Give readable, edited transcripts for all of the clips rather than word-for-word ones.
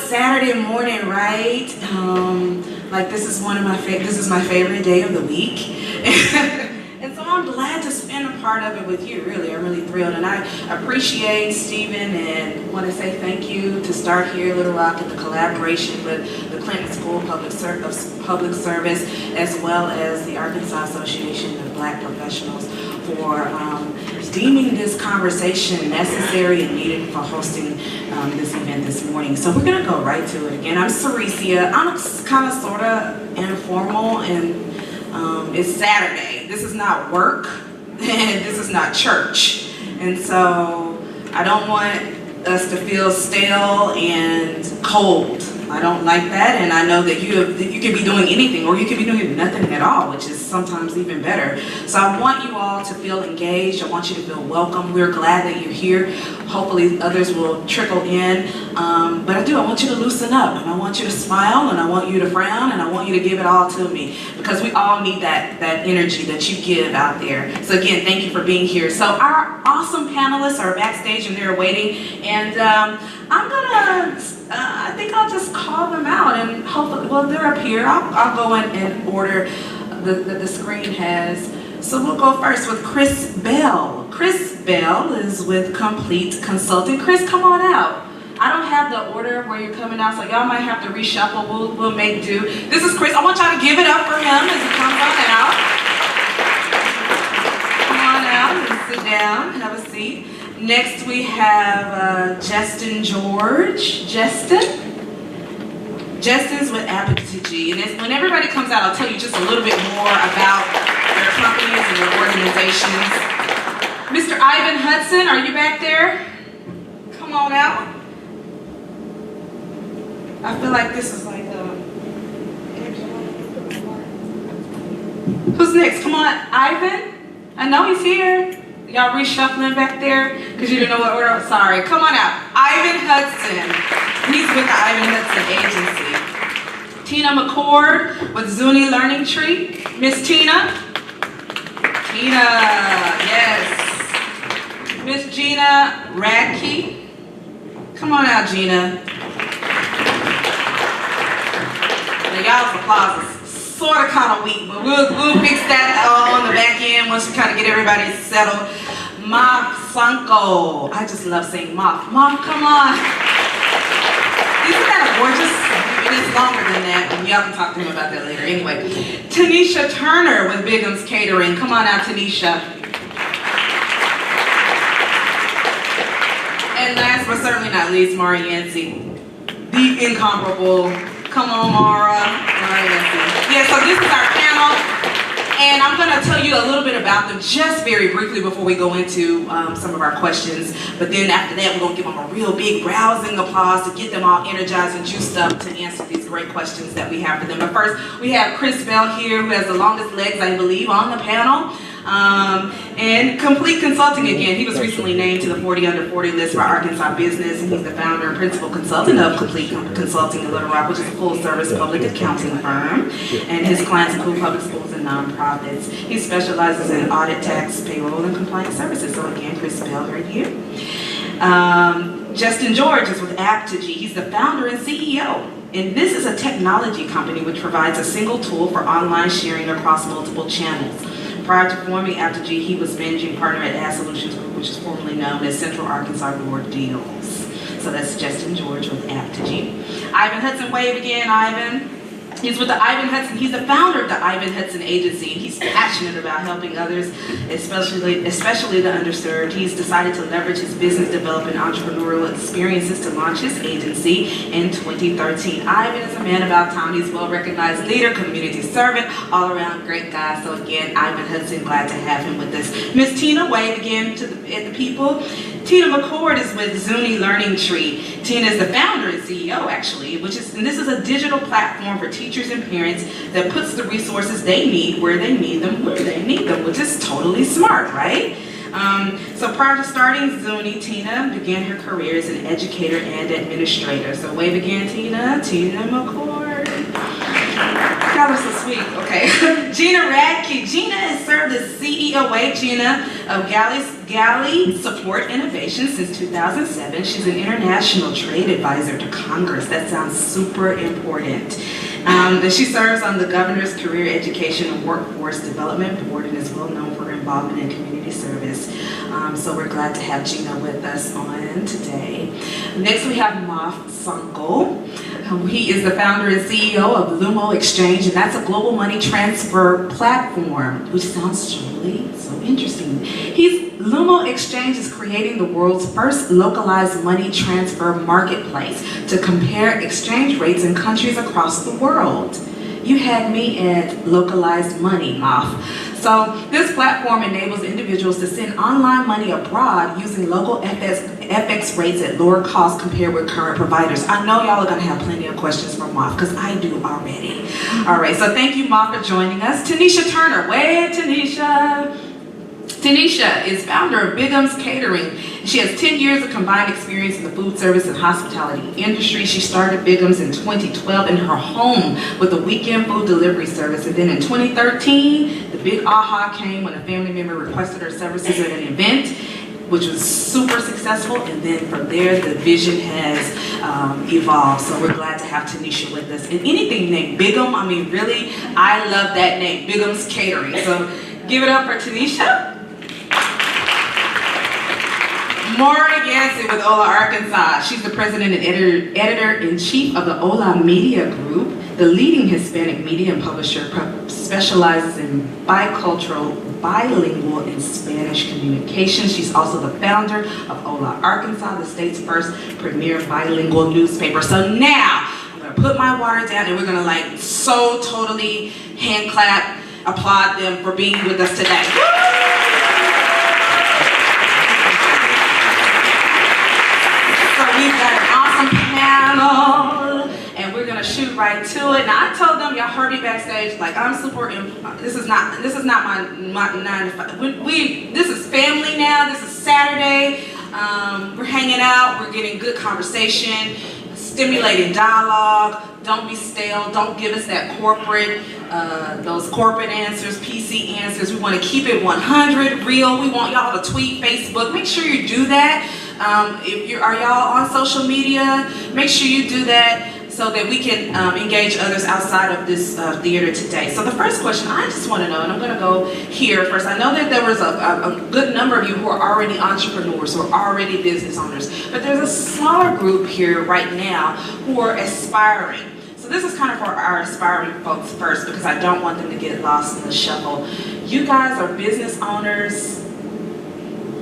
Saturday morning, right? Like this is this is my favorite day of the week. And so I'm glad to spend a part of it with you, really. I'm really thrilled. And I appreciate Stephen and want to say thank you to Start Here Little Rock and the collaboration with the Clinton School of Public Service, as well as the Arkansas Association of Black Professionals for deeming this conversation necessary and needed for hosting this event this morning. So we're going to go right to it again. I'm Ceresia. I'm kind of sort of informal, and it's Saturday. This is not work, and this is not church. And so I don't want us to feel stale and cold. I don't like that, and I know that you could be doing anything, or you could be doing nothing at all, which is sometimes even better. So I want you all to feel engaged. I want you to feel welcome. We're glad that you're here. Hopefully others will trickle in. But I want you to loosen up, and I want you to smile, and I want you to frown, and I want you to give it all to me, because we all need that energy that you give out there. So again, thank you for being here. So our awesome panelists are backstage, and they're waiting, and I think I'll just call them out, and hopefully, well, they're up here. I'll go in order the screen has. So we'll go first with Chris Bell. Chris Bell is with Complete Consulting. Chris, come on out. I don't have the order where you're coming out, so y'all might have to reshuffle. We'll make do. This is Chris. I want y'all to give it up for him as he comes on out. Come on out and sit down, have a seat. Next we have Justin George. Justin's with Apogee, and when everybody comes out, I'll tell you just a little bit more about their companies and their organizations. Mr. Ivan Hudson, are you back there? Come on out. I feel like this is like who's next? Come on, Ivan. I know he's here. Y'all reshuffling back there because you didn't know what order. Sorry. Come on out. Ivan Hudson. He's with the Ivan Hudson Agency. Tina McCord with Zuni Learning Tree. Miss Tina. Tina, yes. Miss Gina Radke. Come on out, Gina. Now, y'all's applause is sort of kind of weak, but we'll fix that on the back end once we kind of get everybody settled. Moth Sanko. I just love saying Moth. Moth, come on. Isn't that gorgeous? It is longer than that, and y'all can talk to him about that later. Anyway, Tanisha Turner with Bigham's Catering. Come on out, Tanisha. And last but certainly not least, Mara Yancey, the incomparable. Come on, Mara. Yeah, so this is our panel, and I'm going to tell you a little bit about them just very briefly before we go into some of our questions. But then after that, we're going to give them a real big rousing applause to get them all energized and juiced up to answer these great questions that we have for them. But first, we have Chris Bell here, who has the longest legs, I believe, on the panel. And Complete Consulting again. He was recently named to the 40 Under 40 list by Arkansas Business, and he's the founder and principal consultant of Complete Consulting in Little Rock, which is a full-service public accounting firm. And his clients include public schools and nonprofits. He specializes in audit, tax, payroll, and compliance services. So again, Chris Bell right here. Justin George is with Apogee. He's the founder and CEO. And this is a technology company which provides a single tool for online sharing across multiple channels. Prior to forming Apogee, he was managing partner at Ad Solutions Group, which is formerly known as Central Arkansas Board Deals. So that's Justin George with Apogee. Ivan Hudson, wave again, Ivan. He's with the Ivan Hudson. He's the founder of the Ivan Hudson Agency, and he's passionate about helping others, especially the underserved. He's decided to leverage his business development entrepreneurial experiences to launch his agency in 2013. Ivan is a man about town. He's a well-recognized leader, community servant, all-around great guy. So again, Ivan Hudson, glad to have him with us. Miss Tina, wave again at the people. Tina McCord is with Zuni Learning Tree. Tina is the founder and CEO, actually, and this is a digital platform for teachers and parents that puts the resources they need where they need them, which is totally smart, right? So prior to starting Zuni, Tina began her career as an educator and administrator. So wave again, Tina. Tina McCord. y'all are so sweet. Okay. Gina Radke. Gina has served as CEO, Gina, of Galley Support Innovation since 2007. She's an international trade advisor to Congress. That sounds super important. And she serves on the Governor's Career Education and Workforce Development Board and is well known for her involvement in community service. So we're glad to have Gina with us on today. Next we have Maf Sanko. He is the founder and CEO of Lumo Exchange, and that's a global money transfer platform, which sounds really so interesting. Lumo Exchange is creating the world's first localized money transfer marketplace to compare exchange rates in countries across the world. You had me at localized money, Maf. So this platform enables individuals to send online money abroad using local FX rates at lower cost compared with current providers. I know y'all are gonna have plenty of questions for Maf, because I do already. All right, so thank you, Maf, for joining us. Tanisha Turner, wait, Tanisha. Tanisha is founder of Bigum's Catering. She has 10 years of combined experience in the food service and hospitality industry. She started Bigum's in 2012 in her home with a weekend food delivery service. And then in 2013, the big aha came when a family member requested her services at an event, which was super successful. And then from there, the vision has evolved. So we're glad to have Tanisha with us. And anything named Bigum, I mean, really, I love that name, Bigum's Catering. So give it up for Tanisha. Maura Yancey with Ola Arkansas. She's the president and editor-in-chief of the Ola Media Group, the leading Hispanic media and publisher, specializes in bicultural, bilingual, and Spanish communications. She's also the founder of Ola Arkansas, the state's first premier bilingual newspaper. So now, I'm gonna put my water down and we're gonna like so totally hand clap, applaud them for being with us today. We've got an awesome panel, and we're gonna shoot right to it. Now I told them, y'all heard me backstage, like I'm super. This is not my 9 to 5. This is family now. This is Saturday. We're hanging out. We're getting good conversation, stimulating dialogue. Don't be stale. Don't give us that those corporate answers, PC answers. We want to keep it 100 real. We want y'all to tweet, Facebook. Make sure you do that. Are y'all on social media? Make sure you do that so that we can engage others outside of this theater today. So the first question I just want to know, and I'm going to go here first. I know that there was a good number of you who are already entrepreneurs, who are already business owners, but there's a smaller group here right now who are aspiring. So this is kind of for our aspiring folks first, because I don't want them to get lost in the shuffle. You guys are business owners.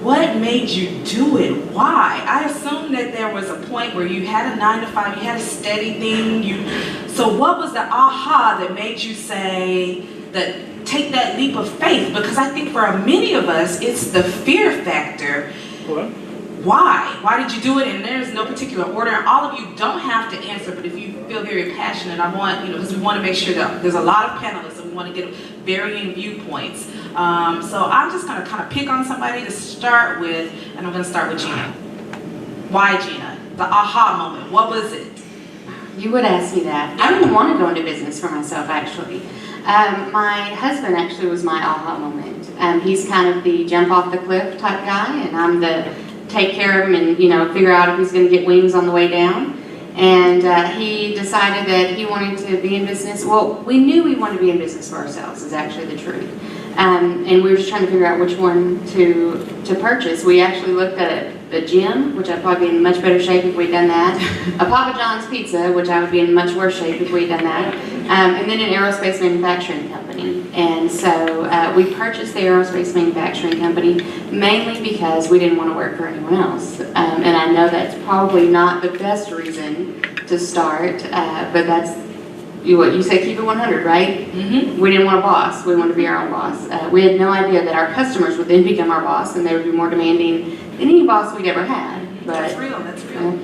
What made you do it? Why? I assume that there was a point where you had a 9 to 5, you had a steady thing. So what was the aha that made you say that take that leap of faith? Because I think for many of us, it's the fear factor. What? Why? Why did you do it? And there's no particular order. All of you don't have to answer, but if you feel very passionate, I want, because we want to make sure that there's a lot of panelists and we want to get varying viewpoints. So I'm just going to kind of pick on somebody to start with, and I'm going to start with Gina. Why Gina? The aha moment. What was it? You would ask me that. I didn't want to go into business for myself, actually. My husband actually was my aha moment. He's kind of the jump off the cliff type guy, and I'm the take care of him and figure out if he's going to get wings on the way down. And he decided that he wanted to be in business. Well, we knew we wanted to be in business for ourselves, is actually the truth. And we were just trying to figure out which one to purchase. We actually looked at a gym, which I'd probably be in much better shape if we'd done that. A Papa John's Pizza, which I would be in much worse shape if we'd done that. And then an aerospace manufacturing company. And so we purchased the aerospace manufacturing company mainly because we didn't want to work for anyone else. And I know that's probably not the best reason to start, but that's what you say, keep it 100, right? Mm-hmm. We didn't want a boss. We wanted to be our own boss. We had no idea that our customers would then become our boss, and they would be more demanding than any boss we'd ever had. But, that's real. That's real.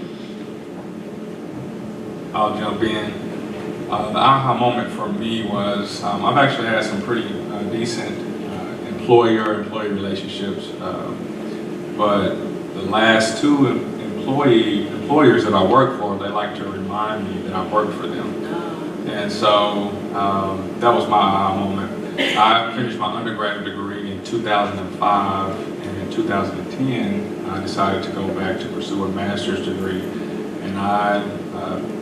I'll jump in. The aha moment for me was I've actually had some pretty decent employer-employee relationships, but the last two employers that I work for, they like to remind me that I work for them. And so that was my aha moment. I finished my undergraduate degree in 2005, and in 2010, I decided to go back to pursue a master's degree. And I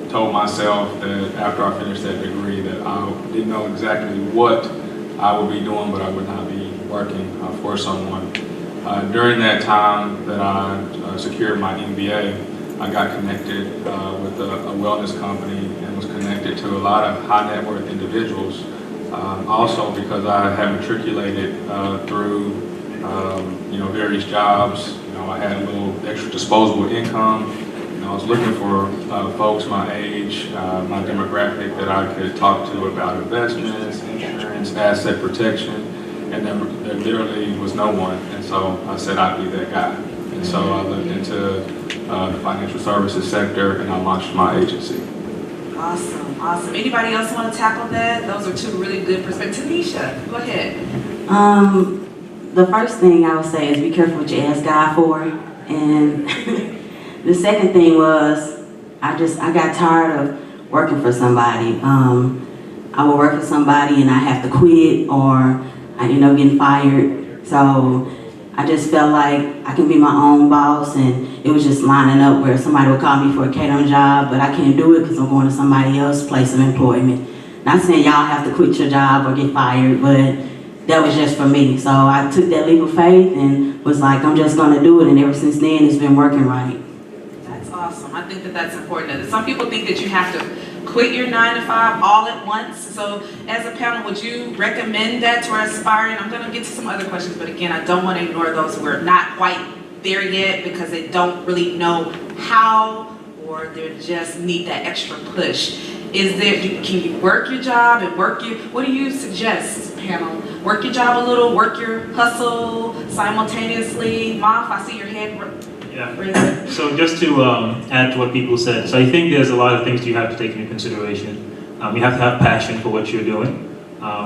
told myself that after I finished that degree that I didn't know exactly what I would be doing, but I would not be working for someone. During that time that I secured my MBA, I got connected with a wellness company and was connected to a lot of high net worth individuals. Also because I had matriculated through various jobs. I had a little extra disposable income. I was looking for folks my age, my demographic that I could talk to about investments, insurance, asset protection, and there literally was no one. And so I said I'd be that guy. And so I looked into the financial services sector and I launched my agency. Awesome, awesome. Anybody else want to tackle that? Those are two really good perspectives. Tanisha, go ahead. The first thing I would say is be careful what you ask God for. And the second thing was I got tired of working for somebody. I would work for somebody and I have to quit or I end up getting fired. So I just felt like I can be my own boss, and it was just lining up where somebody would call me for a catering job, but I can't do it because I'm going to somebody else's place of employment. Not saying y'all have to quit your job or get fired, but that was just for me. So I took that leap of faith and was like, I'm just going to do it, and ever since then it's been working right. That's awesome. I think that that's important. Some people think that you have to quit your 9-to-5 all at once. So as a panel, would you recommend that to our aspiring? I'm going to get to some other questions, but again, I don't want to ignore those who are not quite there yet because they don't really know how, or they just need that extra push. Can you work your job and what do you suggest, panel? Work your job a little, work your hustle simultaneously. Maf, I see your hand. Yeah. So just to add to what people said, so I think there's a lot of things you have to take into consideration. You have to have passion for what you're doing.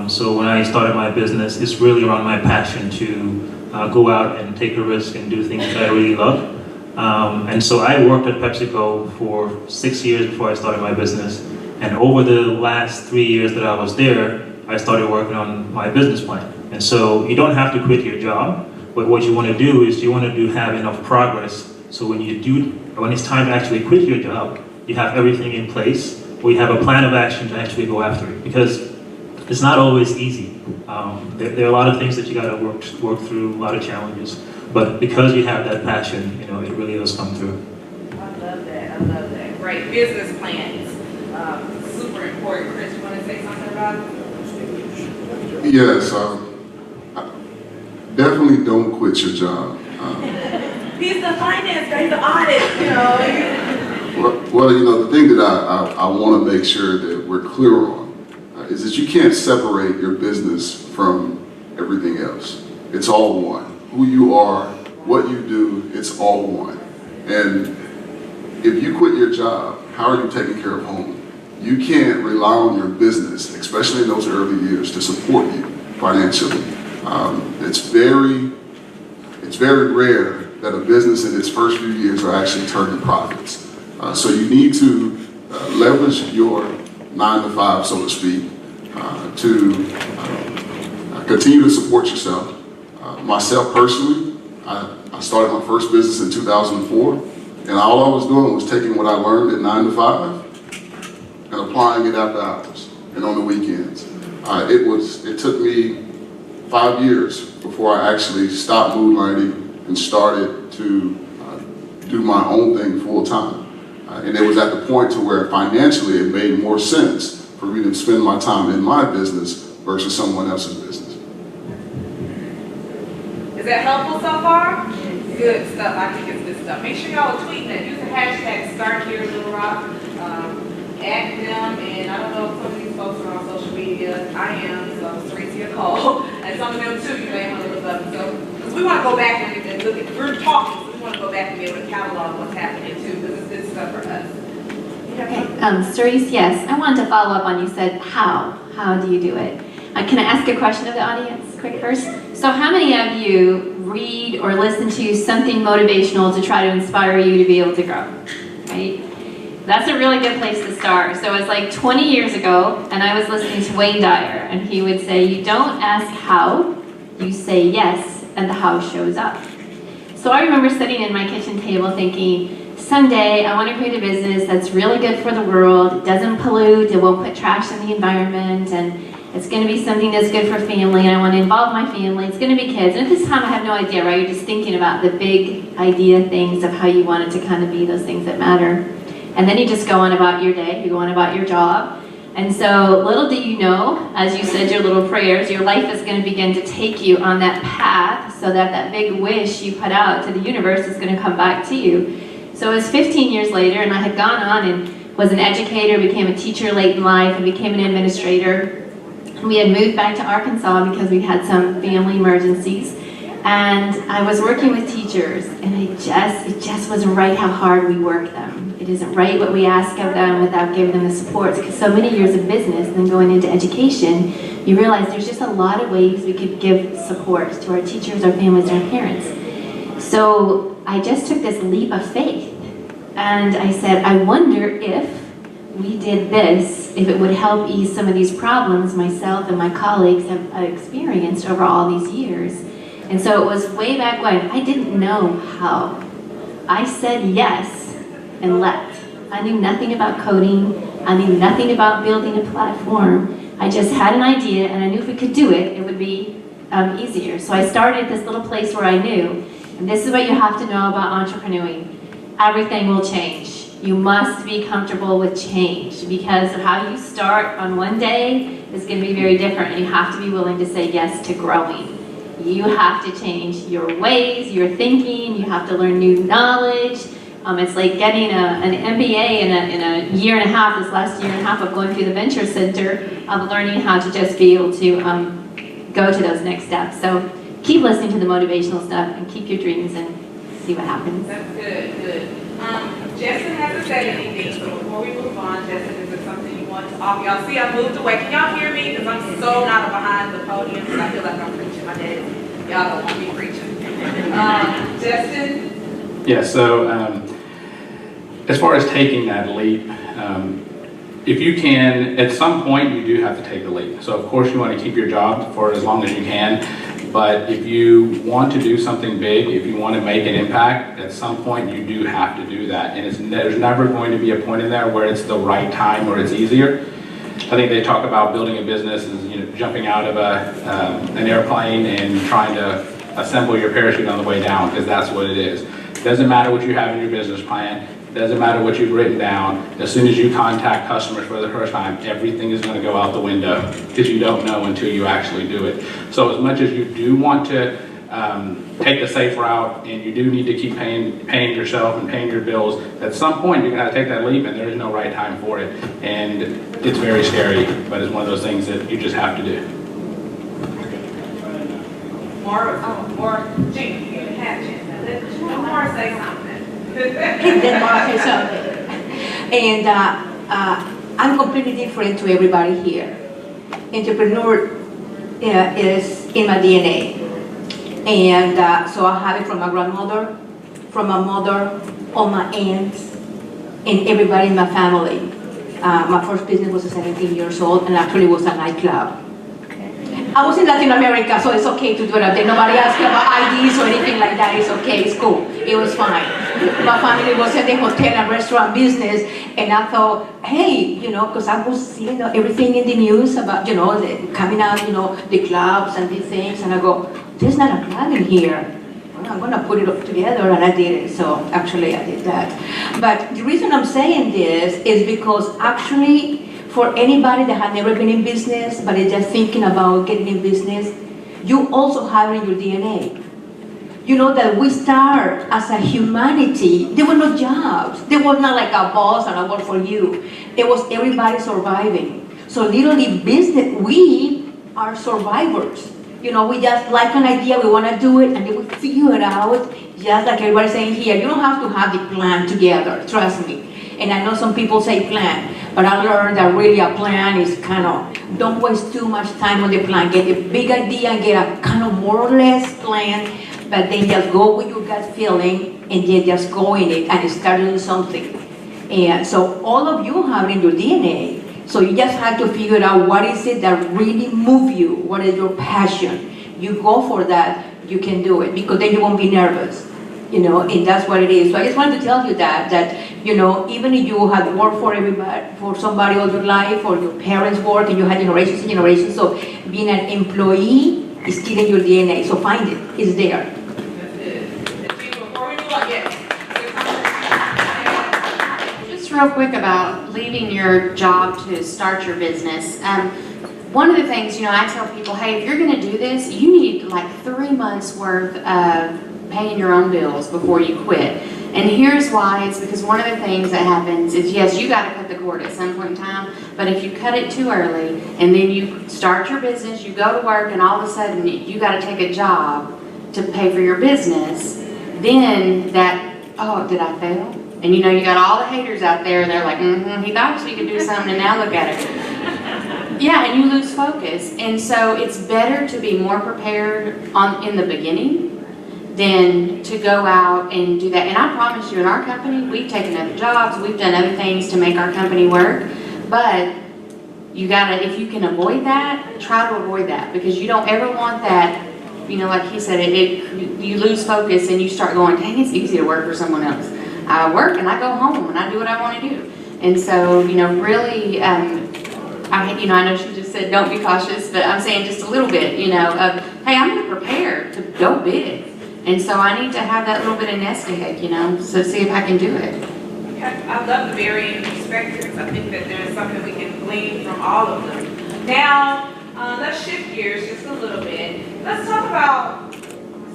So when I started my business, it's really around my passion to go out and take a risk and do things that I really love. And so I worked at PepsiCo for 6 years before I started my business. And over the last 3 years that I was there, I started working on my business plan. And so you don't have to quit your job. But what you want to do is have enough progress so when it's time to actually quit your job, you have everything in place, or you have a plan of action to actually go after it. Because it's not always easy. There are a lot of things that you got to work through, a lot of challenges. But because you have that passion, it really does come through. I love that. I love that. Great. Business plans. Super important. Chris, you want to say something about it? Yes. Definitely don't quit your job. He's the finance guy, he's the audit, Well, the thing that I want to make sure that we're clear on is that you can't separate your business from everything else. It's all one. Who you are, what you do, it's all one. And if you quit your job, how are you taking care of home? You can't rely on your business, especially in those early years, to support you financially. It's very rare that a business in its first few years are actually turning profits. So you need to leverage your 9-to-5, so to speak, to continue to support yourself. Myself personally, I started my first business in 2004, and all I was doing was taking what I learned at 9-to-5 and applying it after hours and on the weekends. It took me 5 years before I actually stopped moonlighting and started to do my own thing full time. And it was at the point to where financially it made more sense for me to spend my time in my business versus someone else's business. Is that helpful so far? Good stuff. I think it's good stuff. Make sure y'all are tweeting that. Use the hashtag #StartHereLittleRock. Add them, and I don't know if some of these folks are on social media. I am, so Sarisia Cole. And some of them too, you may want to look up. So, because we want to go back and look at, we're talking, so we want to go back and be able to catalog what's happening too, because it's good stuff for us. Okay, Cerise, yes. I wanted to follow up on, you said how do you do it? Can I ask a question of the audience quick first? So how many of you read or listen to something motivational to try to inspire you to be able to grow, right? That's a really good place to start. So it's like 20 years ago, and I was listening to Wayne Dyer, and he would say, you don't ask how, you say yes, and the how shows up. So I remember sitting in my kitchen table thinking, someday I want to create a business that's really good for the world, it doesn't pollute, it won't put trash in the environment, and it's going to be something that's good for family, and I want to involve my family, it's going to be kids. And at this time I have no idea, right? You're just thinking about the big idea things of how you want it to kind of be those things that matter. And then you just go on about your day, you go on about your job. And so little do you know, as you said your little prayers, your life is going to begin to take you on that path so that that big wish you put out to the universe is going to come back to you. So it was 15 years later, and I had gone on and was an educator, became a teacher late in life, and became an administrator. We had moved back to Arkansas because we had some family emergencies. And I was working with teachers, and it just wasn't right how hard we work them. It isn't right what we ask of them without giving them the supports. Because so many years of business and then going into education, you realize there's just a lot of ways we could give support to our teachers, our families, and our parents. So I just took this leap of faith. And I said, I wonder if we did this, if it would help ease some of these problems myself and my colleagues have experienced over all these years. And so it was way back when. I didn't know how. I said yes and left. I knew nothing about coding. I knew nothing about building a platform. I just had an idea, and I knew if we could do it, it would be easier. So I started this little place where I knew, and this is what you have to know about entrepreneuring. Everything will change. You must be comfortable with change, because how you start on one day is going to be very different, and you have to be willing to say yes to growing. You have to change your ways, your thinking, you have to learn new knowledge. It's like getting an MBA in a year and a half, this last year and a half of going through the Venture Center, of learning how to just be able to go to those next steps. So keep listening to the motivational stuff and keep your dreams and see what happens. That's good, good. Justin hasn't said anything, so before we move on, Justin, is there something you want to offer? Y'all see I moved away. Can y'all hear me? Because I'm so not behind the podium, because I feel like I'm preaching my dad. Y'all don't want me preaching. Justin? Yeah, so as far as taking that leap, if you can, at some point you do have to take the leap. So of course you want to keep your job for as long as you can, but if you want to do something big, if you want to make an impact, at some point you do have to do that. And there's never going to be a point in there where it's the right time or it's easier. I think they talk about building a business as jumping out of an airplane and trying to assemble your parachute on the way down, because that's what it is. It doesn't matter what you have in your business plan. It doesn't matter what you've written down. As soon as you contact customers for the first time, everything is going to go out the window, because you don't know until you actually do it. So as much as you do want to take the safe route, and you do need to keep paying yourself and paying your bills, at some point you're going to have to take that leap, and there is no right time for it. And it's very scary, but it's one of those things that you just have to do. More, Gina, you have Gina. Let Maura say something. Then Mark says something. And I'm completely different to everybody here. Entrepreneur is in my DNA. And so I have it from my grandmother, from my mother, all my aunts, and everybody in my family. My first business was at 17 years old, and actually was a nightclub. I was in Latin America, so it's okay to do it out there. Nobody asked me about IDs or anything like that. It's okay, it's cool. It was fine. My family was in the hotel and restaurant business, and I thought, hey, because I was seeing everything in the news about, coming out, the clubs and these things, and I go, there's not a club in here. Well, I'm gonna put it all together, and I did it. So actually, I did that. But the reason I'm saying this is because actually, for anybody that had never been in business, but is just thinking about getting in business, you also have it in your DNA. You know that we start as a humanity. There were no jobs. There was not like a boss and I work for you. It was everybody surviving. So literally business, we are survivors. We just like an idea, we want to do it, and then we figure it out, just like everybody's saying here. You don't have to have the plan together, trust me. And I know some people say plan, but I learned that really a plan is kind of, don't waste too much time on the plan. Get a big idea and get a kind of more or less plan, but then just go with your gut feeling and then just go in it and start doing something. And so all of you have it in your DNA. So you just have to figure out what is it that really move you, what is your passion. You go for that, you can do it, because then you won't be nervous, and that's what it is. So I just wanted to tell you that even if you have worked for everybody, for somebody all your life, or your parents work, and you had generations and generations, so being an employee is still in your DNA, so find it, it's there. Before we move on, yes. Just real quick about leaving your job to start your business. One of the things, I tell people, hey, if you're going to do this, you need like 3 months worth of paying your own bills before you quit. And here's why. It's because one of the things that happens is, yes, you got to cut the cord at some point in time, but if you cut it too early and then you start your business, you go to work, and all of a sudden you got to take a job to pay for your business, then that, oh, did I fail? And you got all the haters out there, they're like, he thought he could do something, and now look at it. Yeah, and you lose focus. And so it's better to be more prepared in the beginning than to go out and do that. And I promise you, in our company, we've taken other jobs, we've done other things to make our company work, but you gotta, if you can avoid that, try to avoid that, because you don't ever want that, like he said, you lose focus and you start going, dang, it's easy to work for someone else. I work and I go home and I do what I want to do. And so, really, I know she just said don't be cautious, but I'm saying just a little bit, of, hey, I'm going to prepare to go big. And so I need to have that little bit of nest egg, so see if I can do it. Okay. I love the varying perspectives. I think that there's something we can glean from all of them. Now, let's shift gears just a little bit. Let's talk about,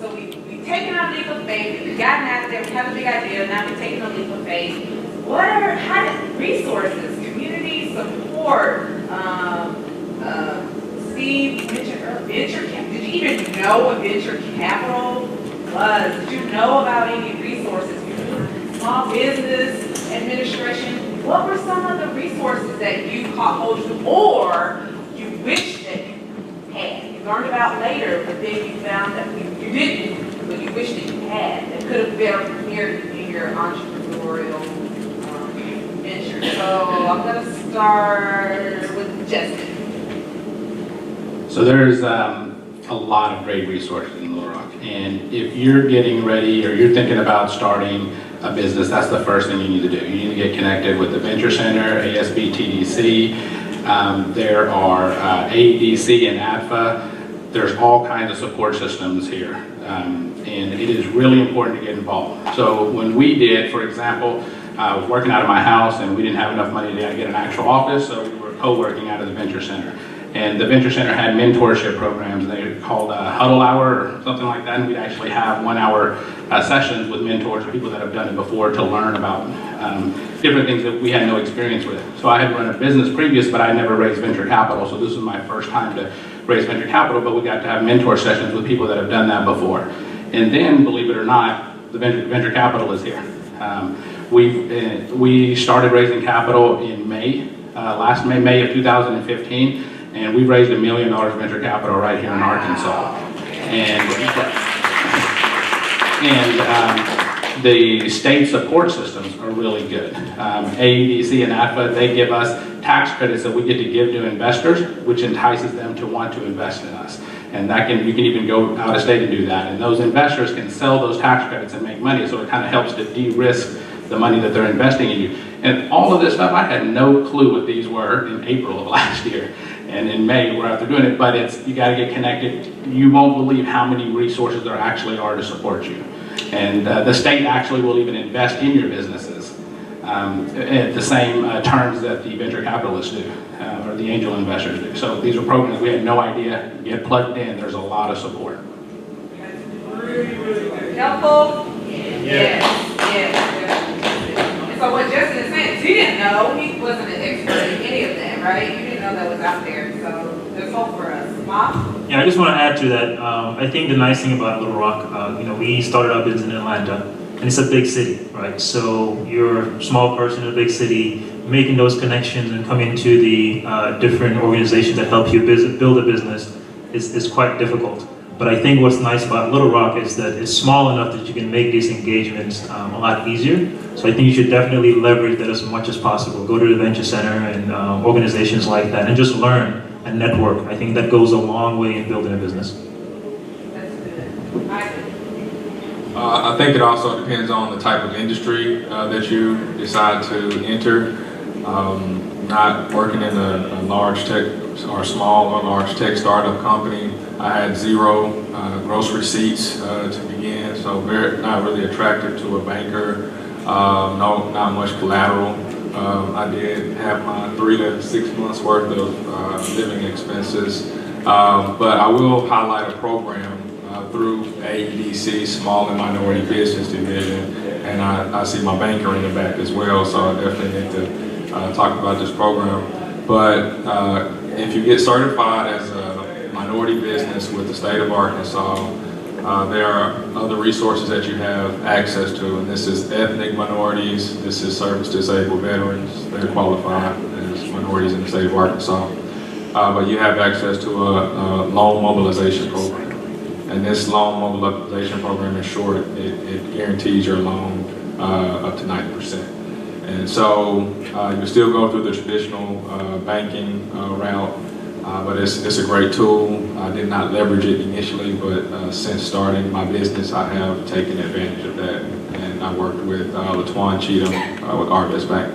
so we've taken our leap of faith, we've gotten out there, we have a big idea, now we've taken a leap of faith. How did resources, community support, Steve mentioned venture capital. Did you even know what venture capital was? Did you know about any resources? Small business administration. What were some of the resources that you caught hold of, or you wish that you had? You learned about later, but then you found that you didn't, but you wish that you had, that could have better prepared you in your entrepreneurial venture. So I'm going to start with Justin. So there's a lot of great resources in Little Rock, and if you're getting ready or you're thinking about starting a business, that's the first thing you need to do. You need to get connected with the Venture Center, ASB TDC. There are AEDC and ADFA. There's all kinds of support systems here, and it is really important to get involved. So when we did, for example, I was working out of my house and we didn't have enough money to get an actual office, so we were co-working out of the Venture Center. And the Venture Center had mentorship programs. They were called Huddle Hour or something like that. And we'd actually have 1 hour sessions with mentors or people that have done it before to learn about different things that we had no experience with. So I had run a business previous, but I never raised venture capital. So this was my first time to raise venture capital, but we got to have mentor sessions with people that have done that before. And then, believe it or not, the venture capital is here. We started raising capital in May, last May of 2015. And we've raised $1 million venture capital right here in Arkansas. And the state support systems are really good. AEDC and ADFA, they give us tax credits that we get to give to investors, which entices them to want to invest in us. And you can even go out of state and do that. And those investors can sell those tax credits and make money, so it kind of helps to de-risk the money that they're investing in you. And all of this stuff, I had no clue what these were in April of last year. And in May, we're out there doing it, but you got to get connected. You won't believe how many resources there actually are to support you. And the state actually will even invest in your businesses at the same terms that the venture capitalists do, or the angel investors do. So these are programs we had no idea. Get plugged in, there's a lot of support. That's really, really good. Helpful? Yes. And so what Justin is saying, he didn't know, he wasn't an expert in any of that, right? You didn't know that was out there, so there's hope for us. Mom? Yeah, I just want to add to that. I think the nice thing about Little Rock, we started our business in Atlanta, and it's a big city, right? So you're a small person in a big city, making those connections and coming to the different organizations that help you build a business is quite difficult. But I think what's nice about Little Rock is that it's small enough that you can make these engagements a lot easier. So I think you should definitely leverage that as much as possible. Go to the Venture Center and organizations like that and just learn and network. I think that goes a long way in building a business. I think it also depends on the type of industry that you decide to enter. Not working in a large tech or small or large tech startup company, I had zero gross receipts to begin, so not really attractive to a banker. Not much collateral. I did have my 3 to 6 months worth of living expenses, but I will highlight a program through AEDC, Small and Minority Business Division, and I see my banker in the back as well, so I definitely need to talk about this program. But if you get certified as a minority business with the state of Arkansas, there are other resources that you have access to, and this is ethnic minorities, this is service disabled veterans, they're qualified as minorities in the state of Arkansas. But you have access to a loan mobilization program. And this loan mobilization program, in short, it guarantees your loan up to 90%. And so you still go through the traditional banking route, but it's a great tool. I did not leverage it initially, but since starting my business, I have taken advantage of that. And I worked with LaTwan Cheatham with Arvest Bank.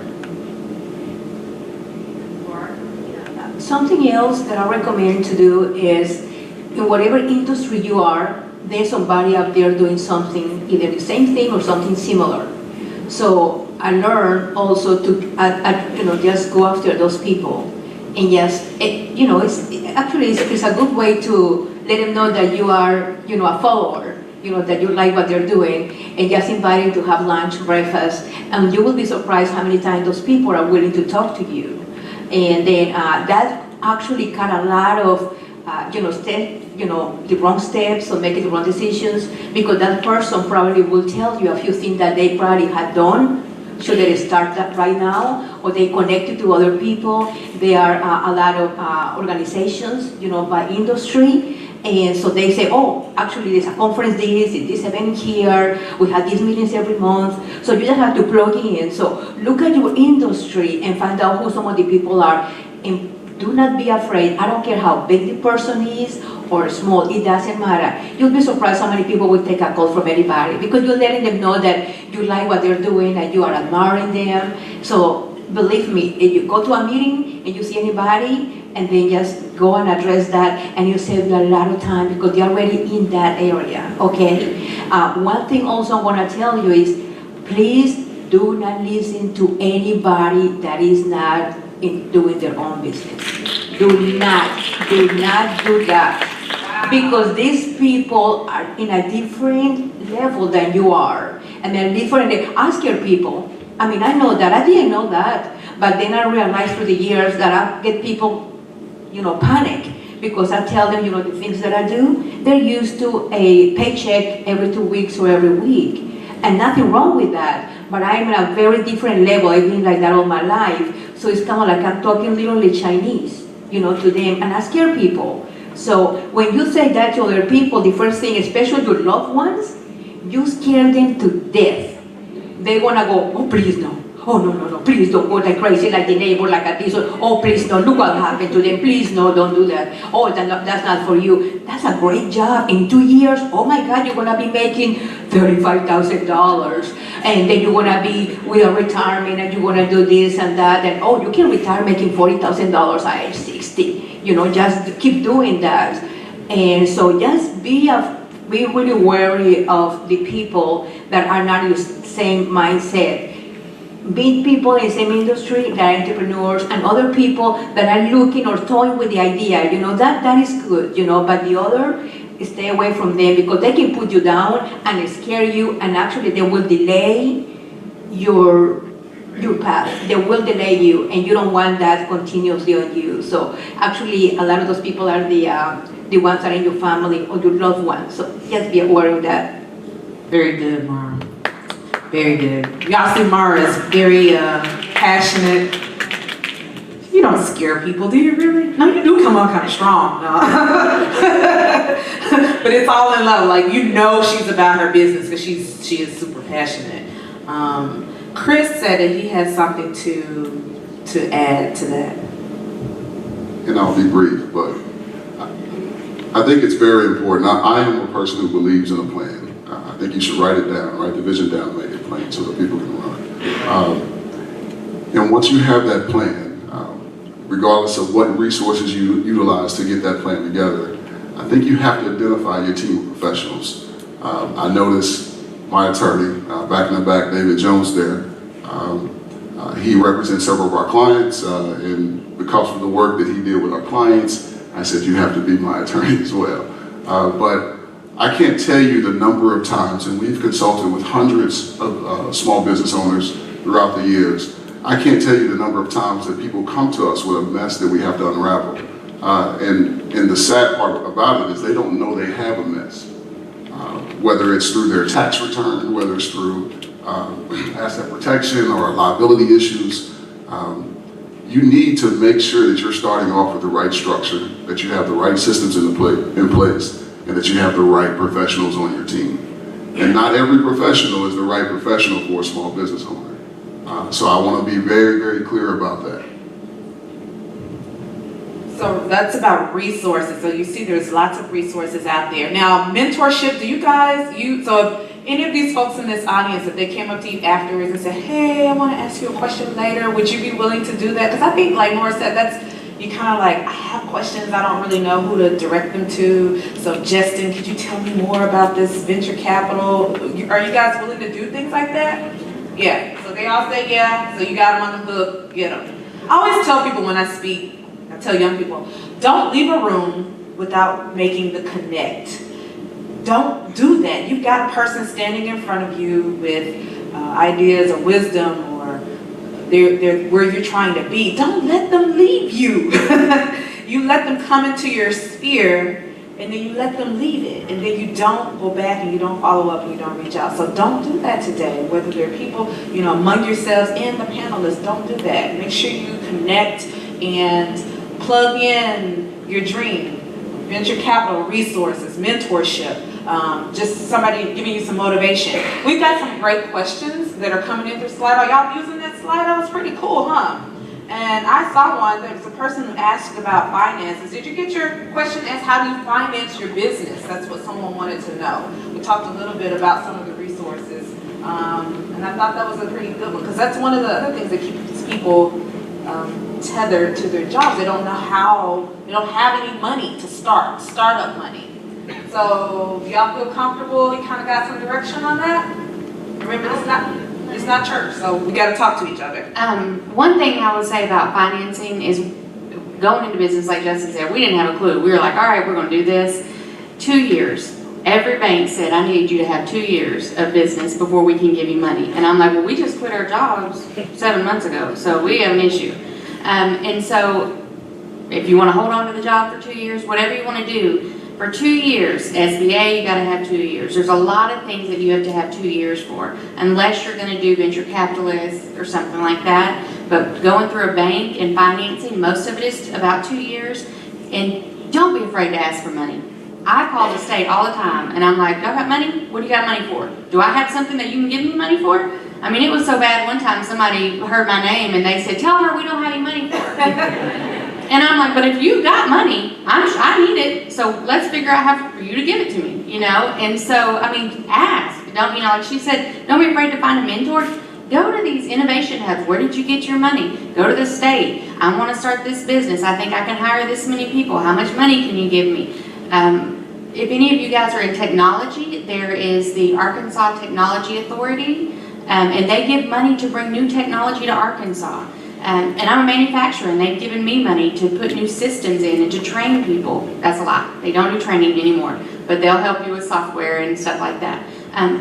Something else that I recommend to do is, in whatever industry you are, there's somebody out there doing something, either the same thing or something similar. So I learned also to, just go after those people, and just, it's a good way to let them know that you are, a follower, that you like what they're doing, and just invite them to have lunch, breakfast, and you will be surprised how many times those people are willing to talk to you. And then that actually cut a lot of the wrong steps or making the wrong decisions, because that person probably will tell you a few things that they probably had done. Should they start that right now, or they connected to other people? There are a lot of organizations, by industry, and so they say, oh, actually there's a conference this event here, we have these meetings every month, so you just have to plug in. So look at your industry and find out who some of the people are, and do not be afraid. I don't care how big the person is or small, it doesn't matter. You'll be surprised how many people will take a call from anybody, because you're letting them know that you like what they're doing and you are admiring them. So believe me, if you go to a meeting and you see anybody, and then just go and address that, and you save a lot of time because they're already in that area, okay? One thing also I want to tell you is, please do not listen to anybody that is not doing their own business. Do not do that. Because these people are in a different level than you are. And they're different. Ask your people. I mean, I know that. I didn't know that. But then I realized through the years that I get people, panic. Because I tell them, the things that I do, they're used to a paycheck every 2 weeks or every week. And nothing wrong with that. But I'm at a very different level. I've been like that all my life. So it's kind of like I'm talking literally Chinese, to them. And I scare people. So when you say that to other people, the first thing, especially your loved ones, you scare them to death. They want to go, oh, please no. Oh, no, please don't go like crazy, like the neighbor, like a this. Oh, please no, look what happened to them. Please no, don't do that. Oh, that's not for you. That's a great job. In 2 years, oh my God, you're going to be making $35,000. And then you're going to be with a retirement, and you're going to do this and that. And oh, you can retire making $40,000 at age 60. Just keep doing that. And so just be really wary of the people that are not in the same mindset. Meet people in the same industry that are entrepreneurs, and other people that are looking or toying with the idea. That is good, but the other, stay away from them, because they can put you down and scare you, and actually they will delay your path. They will delay you, and you don't want that continuously on you. So actually, a lot of those people are the ones that are in your family or your loved ones. So just be aware of that. Very good, Mara. Very good. Y'all see Mara is very passionate. You don't scare people, do you really? No, you do come on kind of strong. No. But it's all in love. Like, you know she's about her business because she is super passionate. Chris said that he has something to add to that. And I'll be brief, but I think it's very important. I am a person who believes in a plan. I think you should write it down, write the vision down, and make it plain so that people can run. And once you have that plan, regardless of what resources you utilize to get that plan together, I think you have to identify your team of professionals. I noticed my attorney, back in the back, David Jones there, he represents several of our clients, and because of the work that he did with our clients, I said, you have to be my attorney as well. But I can't tell you the number of times, and we've consulted with hundreds of small business owners throughout the years, I can't tell you the number of times that people come to us with a mess that we have to unravel. And the sad part about it is they don't know they have a mess. Whether it's through their tax return, whether it's through asset protection or liability issues, you need to make sure that you're starting off with the right structure, that you have the right systems in place, and that you have the right professionals on your team. And not every professional is the right professional for a small business owner. So I want to be very, very clear about that. So that's about resources. So you see there's lots of resources out there. Now, mentorship, do you guys, so if any of these folks in this audience, if they came up to you afterwards and said, hey, I want to ask you a question later, would you be willing to do that? Because I think, like Nora said, you kind of like, I have questions, I don't really know who to direct them to. So Justin, could you tell me more about this venture capital? Are you guys willing to do things like that? Yeah, so they all say yeah, so you got them on the hook, get them. I always tell people when I speak, I tell young people, don't leave a room without making the connect. Don't do that. You've got a person standing in front of you with ideas or wisdom or they're where you're trying to be. Don't let them leave you. You let them come into your sphere and then you let them leave it. And then you don't go back and you don't follow up and you don't reach out. So don't do that today. Whether they're people, among yourselves and the panelists, don't do that. Make sure you connect and plug in your dream, venture capital, resources, mentorship, just somebody giving you some motivation. We've got some great questions that are coming in through Slido. Y'all using that Slido? It's pretty cool, huh? And I saw one, there was a person who asked about finances. Did you get your question asked, how do you finance your business? That's what someone wanted to know. We talked a little bit about some of the resources. And I thought that was a pretty good one, because that's one of the other things that keeps people tethered to their jobs. They don't know how, they don't have any money to startup money. So do y'all feel comfortable? You kind of got some direction on that? Remember, it's not church, so we got to talk to each other. One thing I would say about financing is going into business, like Justin said, we didn't have a clue. We were like, all right, we're going to do this. 2 years. Every bank said, I need you to have 2 years of business before we can give you money. And I'm like, well, we just quit our jobs 7 months ago, so we have an issue. And so if you want to hold on to the job for 2 years, whatever you want to do, for 2 years, SBA, you got to have 2 years. There's a lot of things that you have to have 2 years for, unless you're going to do venture capitalist or something like that. But going through a bank and financing, most of it is about 2 years. And don't be afraid to ask for money. I call the state all the time, and I'm like, y'all got money? What do you got money for? Do I have something that you can give me money for? I mean, it was so bad one time somebody heard my name and they said, tell her we don't have any money for her. And I'm like, but if you got money, I need it, so let's figure out how for you to give it to me, And so, I mean, ask. Don't, like she said, don't be afraid to find a mentor. Go to these innovation hubs. Where did you get your money? Go to the state. I want to start this business. I think I can hire this many people. How much money can you give me? If any of you guys are in technology, there is the Arkansas Technology Authority, and they give money to bring new technology to Arkansas. And I'm a manufacturer, and they've given me money to put new systems in and to train people. That's a lot. They don't do training anymore, but they'll help you with software and stuff like that.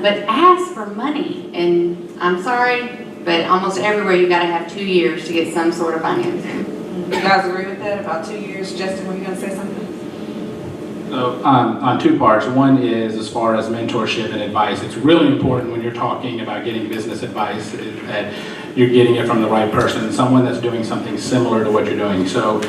But ask for money, and I'm sorry, but almost everywhere you got to have 2 years to get some sort of financing. You guys agree with that? About 2 years? Justin, were you going to say something? So on two parts. One is as far as mentorship and advice. It's really important when you're talking about getting business advice that you're getting it from the right person, someone that's doing something similar to what you're doing. So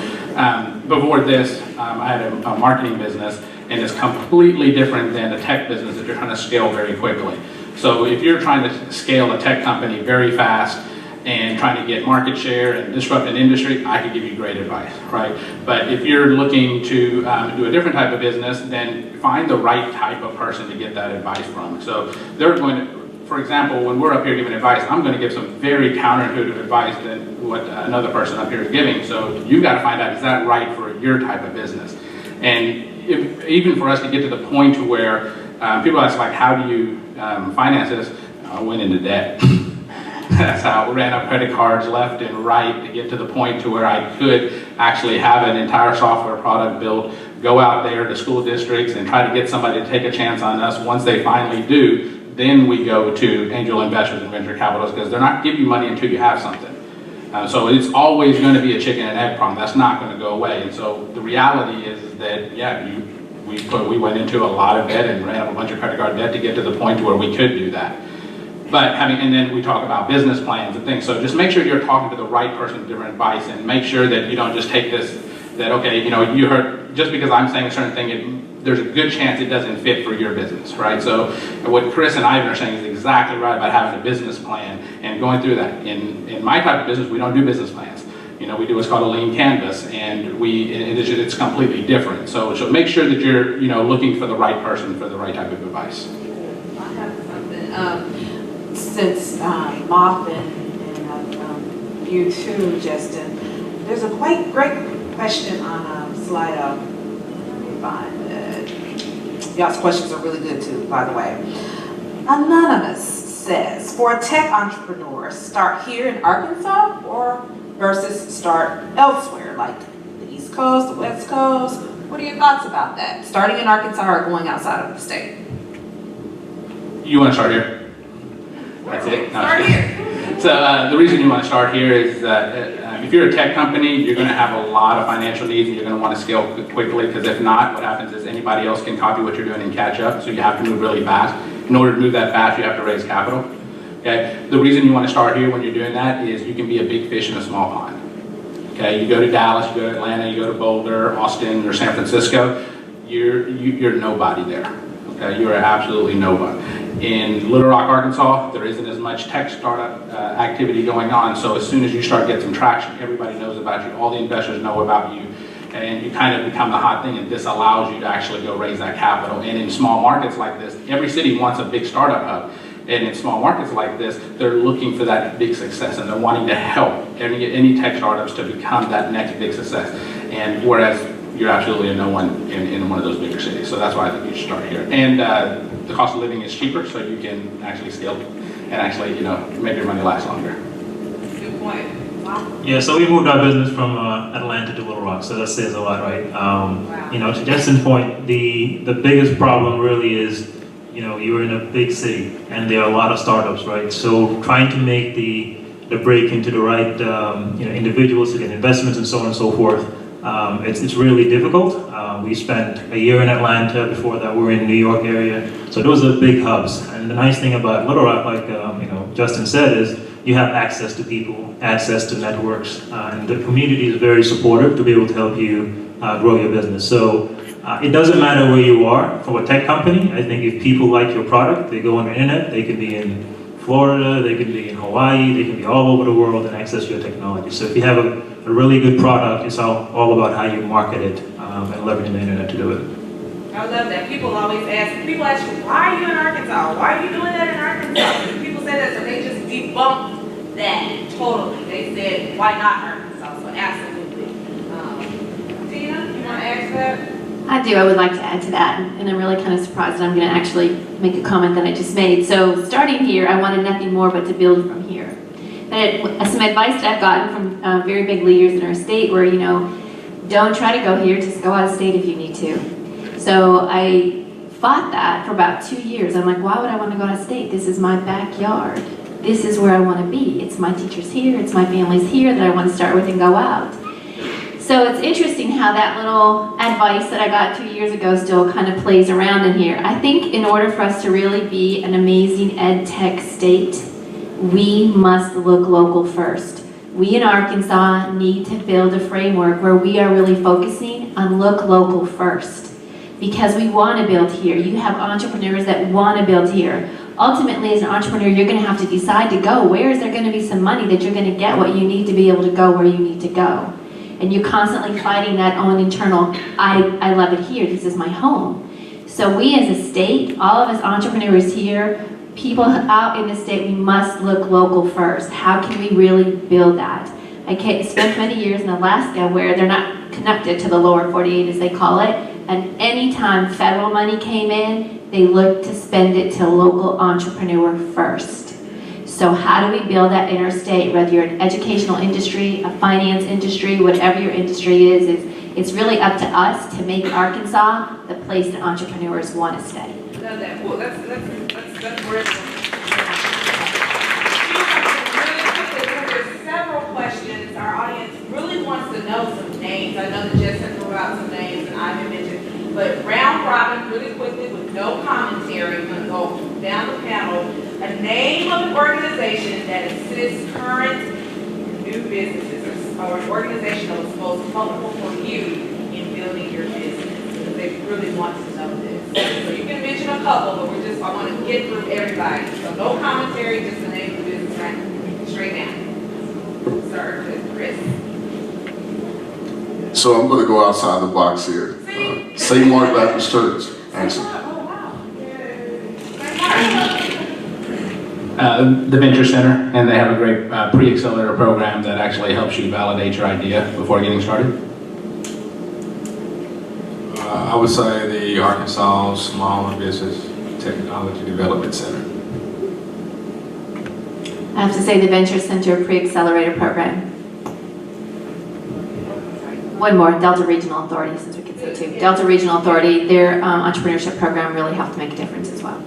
before this, I had a marketing business, and it's completely different than a tech business that you're trying to scale very quickly. So if you're trying to scale a tech company very fast and trying to get market share and disrupt an industry, I could give you great advice, right? But if you're looking to do a different type of business, then find the right type of person to get that advice from. So they're going to, for example, when we're up here giving advice, I'm going to give some very counterintuitive advice than what another person up here is giving. So you've got to find out, is that right for your type of business? And even for us to get to the point to where people ask, like, how do you finance this? I went into debt. That's how I ran up credit cards left and right to get to the point to where I could actually have an entire software product built, go out there to school districts and try to get somebody to take a chance on us. Once they finally do, then we go to angel investors and venture capitalists, because they're not giving you money until you have something. So it's always going to be a chicken and egg problem. That's not going to go away. And so the reality is that, yeah, we went into a lot of debt and ran up a bunch of credit card debt to get to the point where we could do that. But and then we talk about business plans and things. So just make sure you're talking to the right person with different advice, and make sure that you don't just take this, that, okay, you know, you heard, just because I'm saying a certain thing, there's a good chance it doesn't fit for your business, right? So what Chris and Ivan are saying is exactly right about having a business plan and going through that. In my type of business, we don't do business plans. You know, we do what's called a lean canvas, and it's completely different. So make sure that you're, you know, looking for the right person for the right type of advice. I have something. Since Moth and you too, Justin, there's a great question on Slido. Let me find it. Y'all's questions are really good too, by the way. Anonymous says, for a tech entrepreneur, start here in Arkansas or versus start elsewhere, like the East Coast, the West Coast? What are your thoughts about that? Starting in Arkansas or going outside of the state? You want to start here? That's it. No, Start here. So the reason you want to start here is that if you're a tech company, you're going to have a lot of financial needs, and you're going to want to scale quickly, because if not, what happens is anybody else can copy what you're doing and catch up, so you have to move really fast. In order to move that fast, you have to raise capital. Okay? The reason you want to start here when you're doing that is you can be a big fish in a small pond. Okay? You go to Dallas, you go to Atlanta, you go to Boulder, Austin, or San Francisco, you're nobody there. Okay? You are absolutely nobody. In Little Rock, Arkansas, there isn't as much tech startup activity going on, so as soon as you start getting some traction, everybody knows about you, all the investors know about you, and you kind of become the hot thing, and this allows you to actually go raise that capital. And in small markets like this, every city wants a big startup hub, and in small markets like this, they're looking for that big success, and they're wanting to help any tech startups to become that next big success. And whereas you're absolutely a no one in one of those bigger cities, so that's why I think you should start here. And the cost of living is cheaper, so you can actually scale and actually, you know, make your money last longer. Good point. Wow. Yeah, so we moved our business from Atlanta to Little Rock, so that says a lot, right? Wow. You know, to Justin's point, the biggest problem really is, you know, you're in a big city, and there are a lot of startups, right? So trying to make the break into the right, you know, individuals to get investments and so on and so forth, it's really difficult. We spent a year in Atlanta. Before that, we were in the New York area. So those are big hubs. And the nice thing about Little Rock, like you know, Justin said, is you have access to people, access to networks, and the community is very supportive to be able to help you grow your business. So it doesn't matter where you are. For a tech company, I think if people like your product, they go on the internet. They can be in Florida, they can be in Hawaii, they can be all over the world and access your technology. So if you have a really good product, it's all about how you market it and leveraging the internet to do it. I love that. People always ask you, why are you in Arkansas? Why are you doing that in Arkansas? People say that, so they just debunked that totally. They said, why not Arkansas? So absolutely. Tina, you want to ask that? I do. I would like to add to that, and I'm really kind of surprised that I'm going to actually make a comment that I just made. So starting here, I wanted nothing more but to build from here. But some advice that I've gotten from very big leaders in our state were, you know, don't try to go here, just go out of state if you need to. So I fought that for about 2 years. I'm like, why would I want to go out of state? This is my backyard. This is where I want to be. It's my teachers here, it's my families here that I want to start with and go out. So it's interesting how that little advice that I got 2 years ago still kind of plays around in here. I think in order for us to really be an amazing ed tech state, we must look local first. We in Arkansas need to build a framework where we are really focusing on look local first, because we want to build here. You have entrepreneurs that want to build here. Ultimately, as an entrepreneur, you're going to have to decide to go. Where is there going to be some money that you're going to get what you need to be able to go where you need to go? And you're constantly fighting that own internal, I love it here, this is my home. So we as a state, all of us entrepreneurs here, people out in the state, we must look local first. How can we really build that? I spent many years in Alaska where they're not connected to the lower 48 as they call it, and anytime federal money came in, they looked to spend it to a local entrepreneur first. So how do we build that interstate, whether you're an educational industry, a finance industry, whatever your industry is it's really up to us to make Arkansas the place that entrepreneurs want to stay. Well, that's great. There's several questions. Our audience really wants to know some names. I know that Jess has thrown out some names and I've mentioned, but round robin, really quickly with no commentary, we're going to go down the panel. A name of an organization that assists current new businesses or an organization that was most helpful for you in building your business, because they really want to know this. So you can mention a couple, but I want to get through everybody. So no commentary, just the name of the business, right? Straight down. Sir, Chris. So I'm going to go outside the box here. St. Mark Baptist Church, actually. Oh, wow. St. Mark. The Venture Center, and they have a great pre-accelerator program that actually helps you validate your idea before getting started. I would say the Arkansas Small Business Technology Development Center. I have to say the Venture Center Pre-Accelerator Program. One more, Delta Regional Authority, since we could say two. Delta Regional Authority, their entrepreneurship program really helped make a difference as well.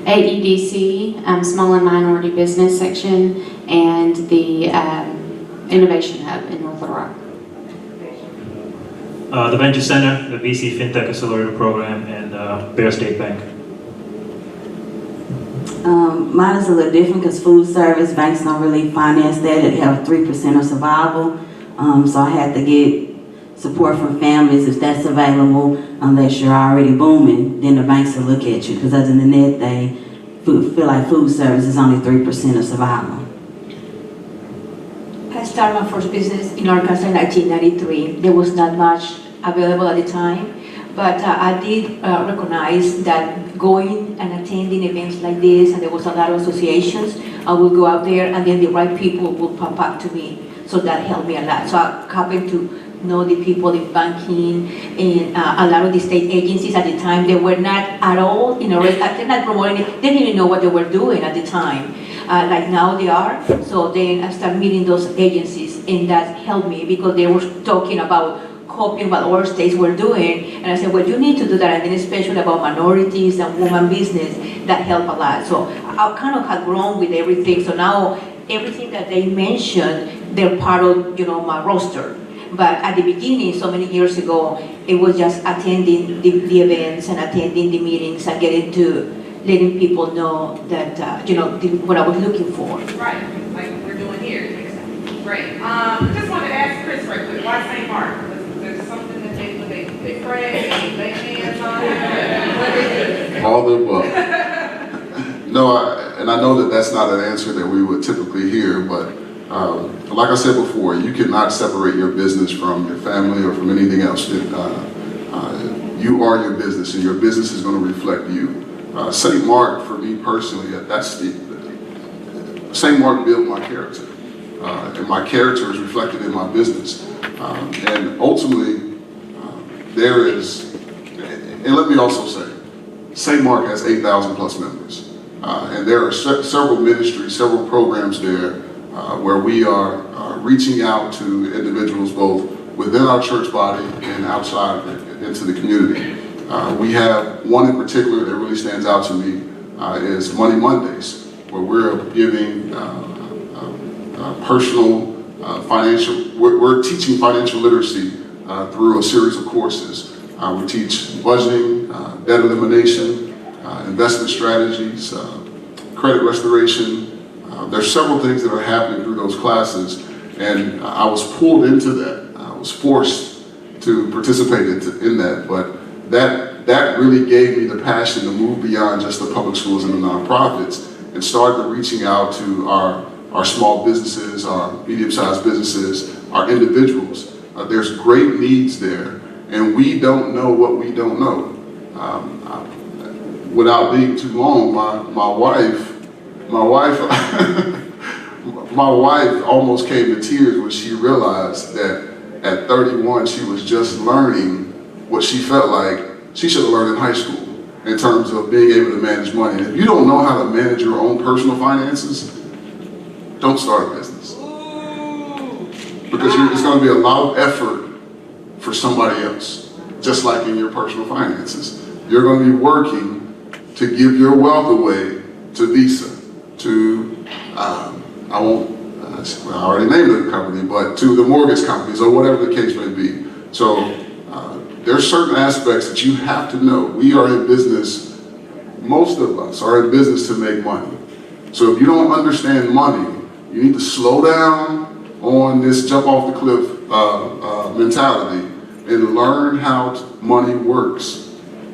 AEDC, Small and Minority Business Section, and the Innovation Hub in North Little Rock. The Venture Center, the VC FinTech Accelerator Program, and Bear State Bank. Mine is a little different because food service banks don't really finance that. They have 3% of survival. So I had to get support from families if that's available. Unless you're already booming, then the banks will look at you, because other than that, they feel like food service is only 3% of survival. I started my first business in Arkansas in 1993. There was not much available at the time, but I did recognize that going and attending events like this, and there was a lot of associations, I would go out there and then the right people would pop up to me. So that helped me a lot. So I happened to know the people in banking and a lot of the state agencies at the time. They were not at all, they're not promoting it. They didn't even know what they were doing at the time. Like now they are. So then I started meeting those agencies, and that helped me because they were talking about copying what other states were doing. And I said, well, you need to do that. And then especially about minorities and women business, that helped a lot. So I kind of had grown with everything. So now everything that they mentioned, they're part of, my roster. But at the beginning, so many years ago, it was just attending the events and attending the meetings and letting people know that, what I was looking for. Right, like we're doing here. Great. Just wanted to ask Chris right quick, why St. Mark? Was there something that they pray, they lay hands on it? All the above. No, and I know that that's not an answer that we would typically hear, but like I said before, you cannot separate your business from your family or from anything else. You are your business, and your business is going to reflect you. St. Mark, for me personally, St. Mark built my character, and my character is reflected in my business. And ultimately, there is, and let me also say, St. Mark has 8,000 plus members, and there are several ministries, several programs there where we are reaching out to individuals both within our church body and outside into the community. We have one in particular that really stands out to me is Money Mondays, where we're giving personal financial, we're teaching financial literacy through a series of courses. We teach budgeting, debt elimination, investment strategies, credit restoration, There's several things that are happening through those classes, and I was pulled into that. I was forced to participate in that, but that really gave me the passion to move beyond just the public schools and the nonprofits and started reaching out to our small businesses, our medium-sized businesses, our individuals. There's great needs there, and we don't know what we don't know. Without being too long, my wife my wife almost came to tears when she realized that at 31 she was just learning what she felt like she should have learned in high school in terms of being able to manage money. And if you don't know how to manage your own personal finances, don't start a business. Because it's going to be a lot of effort for somebody else, just like in your personal finances. You're going to be working to give your wealth away to Visa, to, I already named the company, but to the mortgage companies or whatever the case may be. So there's certain aspects that you have to know. We are in business, most of us are in business to make money. So if you don't understand money, you need to slow down on this jump off the cliff mentality and learn how money works.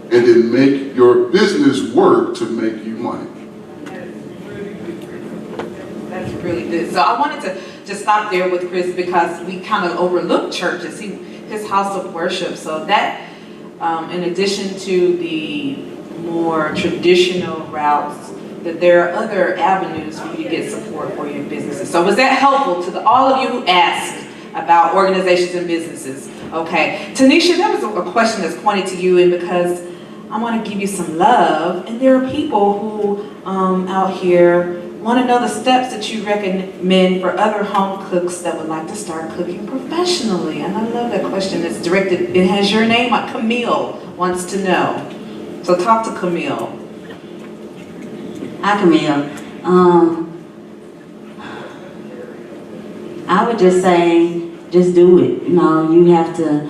And then make your business work to make you money. That's really good. So I wanted to just stop there with Chris because we kind of overlooked churches, his house of worship. So that, in addition to the more traditional routes, that there are other avenues for you to get support for your businesses. So was that helpful to all of you who asked about organizations and businesses? Okay. Tanisha, that was a question that's pointed to you, and because I want to give you some love, and there are people who out here want to know the steps that you recommend for other home cooks that would like to start cooking professionally. And I love that question. It's directed, it has your name, like Camille wants to know. So talk to Camille. Hi, Camille. I would just say, just do it. You know, you have to,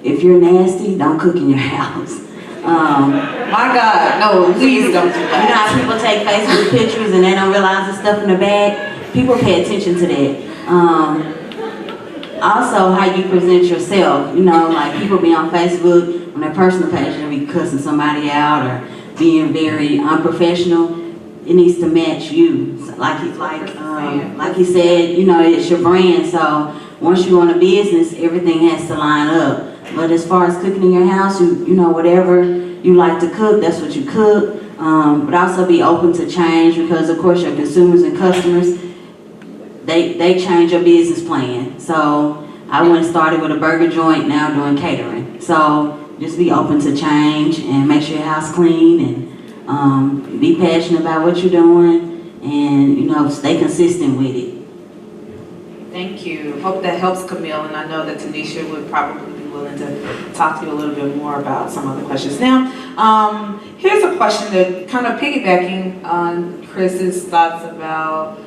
if you're nasty, don't cook in your house. My God, no, please don't do You know that. how people take Facebook pictures and they don't realize the stuff in the bag? People pay attention to that. Also, how you present yourself. You know, like people be on Facebook on their personal page and be cussing somebody out or being very unprofessional. It needs to match you. So like he said, you know, it's your brand. So once you own a business, everything has to line up. But as far as cooking in your house, you know, whatever you like to cook, that's what you cook. But also be open to change because, of course, your consumers and customers, they change your business plan. So I went and started with a burger joint, now doing catering. So just be open to change and make sure your house clean and be passionate about what you're doing and, you know, stay consistent with it. Thank you. Hope that helps, Camille, and I know that Tanisha would probably be willing to talk to you a little bit more about some other questions. Now, here's a question that kind of piggybacking on Chris's thoughts about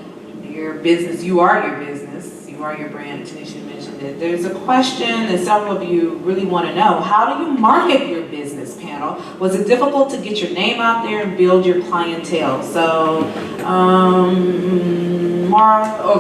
your business. You are your business. You are your brand. Tanisha mentioned it. There's a question that several of you really want to know. How do you market your business, panel? Was it difficult to get your name out there and build your clientele? So,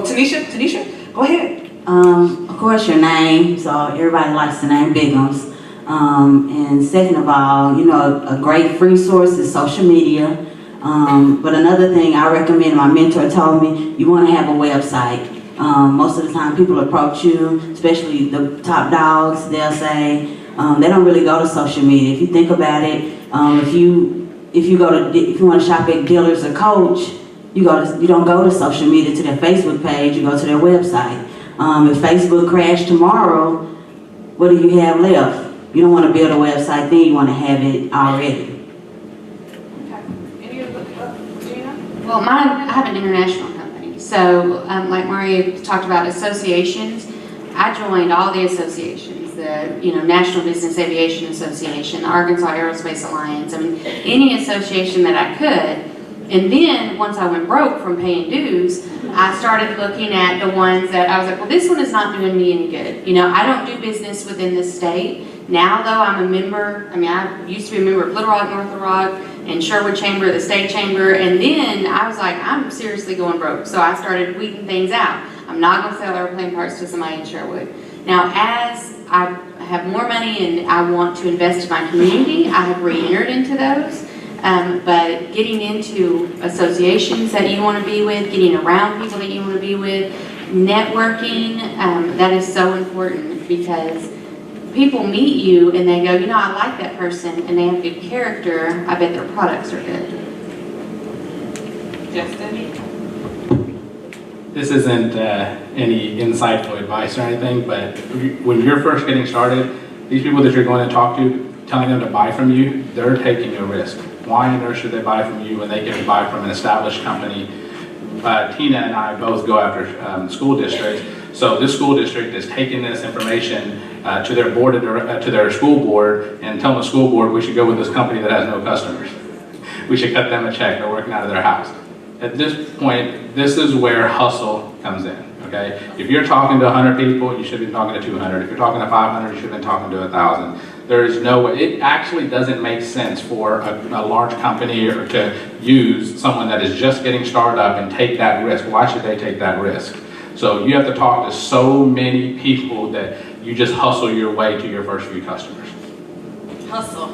Tanisha, go ahead. Of course, your name, so everybody likes the name Bigums. And second of all, you know, a great free source is social media. But another thing I recommend, my mentor told me, you want to have a website. Most of the time people approach you, especially the top dogs, they'll say, they don't really go to social media. If you think about it, if you want to shop at Dealers or Coach, you don't go to social media, to their Facebook page, you go to their website. If Facebook crashed tomorrow, what do you have left? You don't want to build a website, then you want to have it already. Well, I have an international company. So, like Maria talked about associations, I joined all the associations, the National Business Aviation Association, the Arkansas Aerospace Alliance, I mean, any association that I could. And then, once I went broke from paying dues, I started looking at the ones that I was like, well, this one is not doing me any good. I don't do business within this state. Now though, I'm a member, I used to be a member of Little Rock, North Little Rock, and Sherwood Chamber, the State Chamber, and then I was like, I'm seriously going broke. So I started weeding things out. I'm not gonna sell airplane parts to somebody in Sherwood. Now, as I have more money and I want to invest in my community, I have re-entered into those. But getting into associations that you want to be with, getting around people that you want to be with, networking, that is so important, because people meet you and they go, you know, I like that person and they have good character, I bet their products are good. Justin? This isn't any insightful advice or anything, but when you're first getting started, these people that you're going to talk to, telling them to buy from you, they're taking a risk. Why on earth should they buy from you when they can buy from an established company? Tina and I both go after school districts. So this school district is taking this information to their board, to their school board, and telling the school board we should go with this company that has no customers. We should cut them a check. They're working out of their house. At this point, this is where hustle comes in. Okay, if you're talking to 100 people, you should be talking to 200. If you're talking to 500, you should be talking to 1,000. There is no way. It actually doesn't make sense for a large company or to use someone that is just getting started up and take that risk. Why should they take that risk? So you have to talk to so many people that you just hustle your way to your first few customers. Hustle.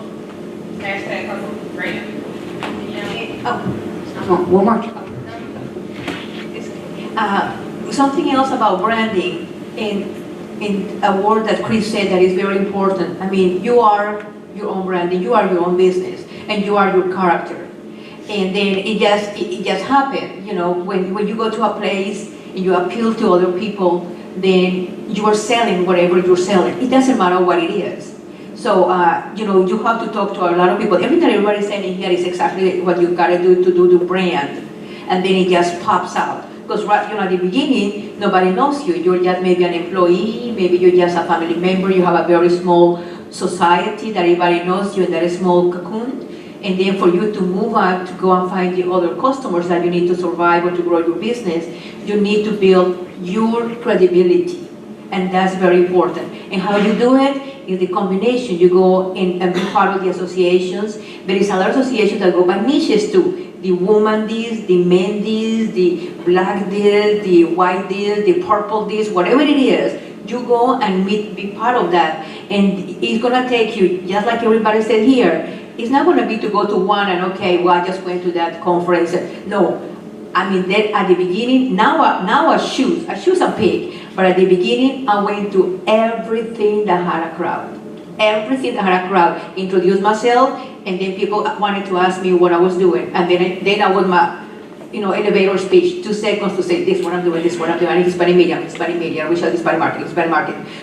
Hashtag hustle. Great. One more job. Something else about branding, in a word that Chris said that is very important. I mean, you are your own branding, you are your own business, and you are your character. And then it just happened, you know, when you go to a place and you appeal to other people, then you are selling whatever you're selling. It doesn't matter what it is. So, you know, you have to talk to a lot of people. Everything everybody's saying in here is exactly what you gotta do to do the brand. And then it just pops out. Because right, you know, at the beginning, nobody knows you. You're just maybe an employee, maybe you're just a family member, you have a very small society that everybody knows you in that small cocoon. And then for you to move on, to go and find the other customers that you need to survive or to grow your business, you need to build your credibility. And that's very important. And how you do it is the combination. You go in and be part of the associations. There is a lot of associations that go by niches too. The woman this, the men this, the black this, the white this, the purple this, whatever it is, you go and be part of that. And it's gonna take you, just like everybody said here, it's not gonna be to go to one and okay, well, I just went to that conference. No, I mean, that at the beginning, now I choose a pick, but at the beginning, I went to everything that had a crowd. Everything that had a crowd, introduced myself, and then people wanted to ask me what I was doing. And then I was my, you know, elevator speech, 2 seconds to say this, what I'm doing, this, what I'm doing. I'm Hispanic media, we shall Hispanic market.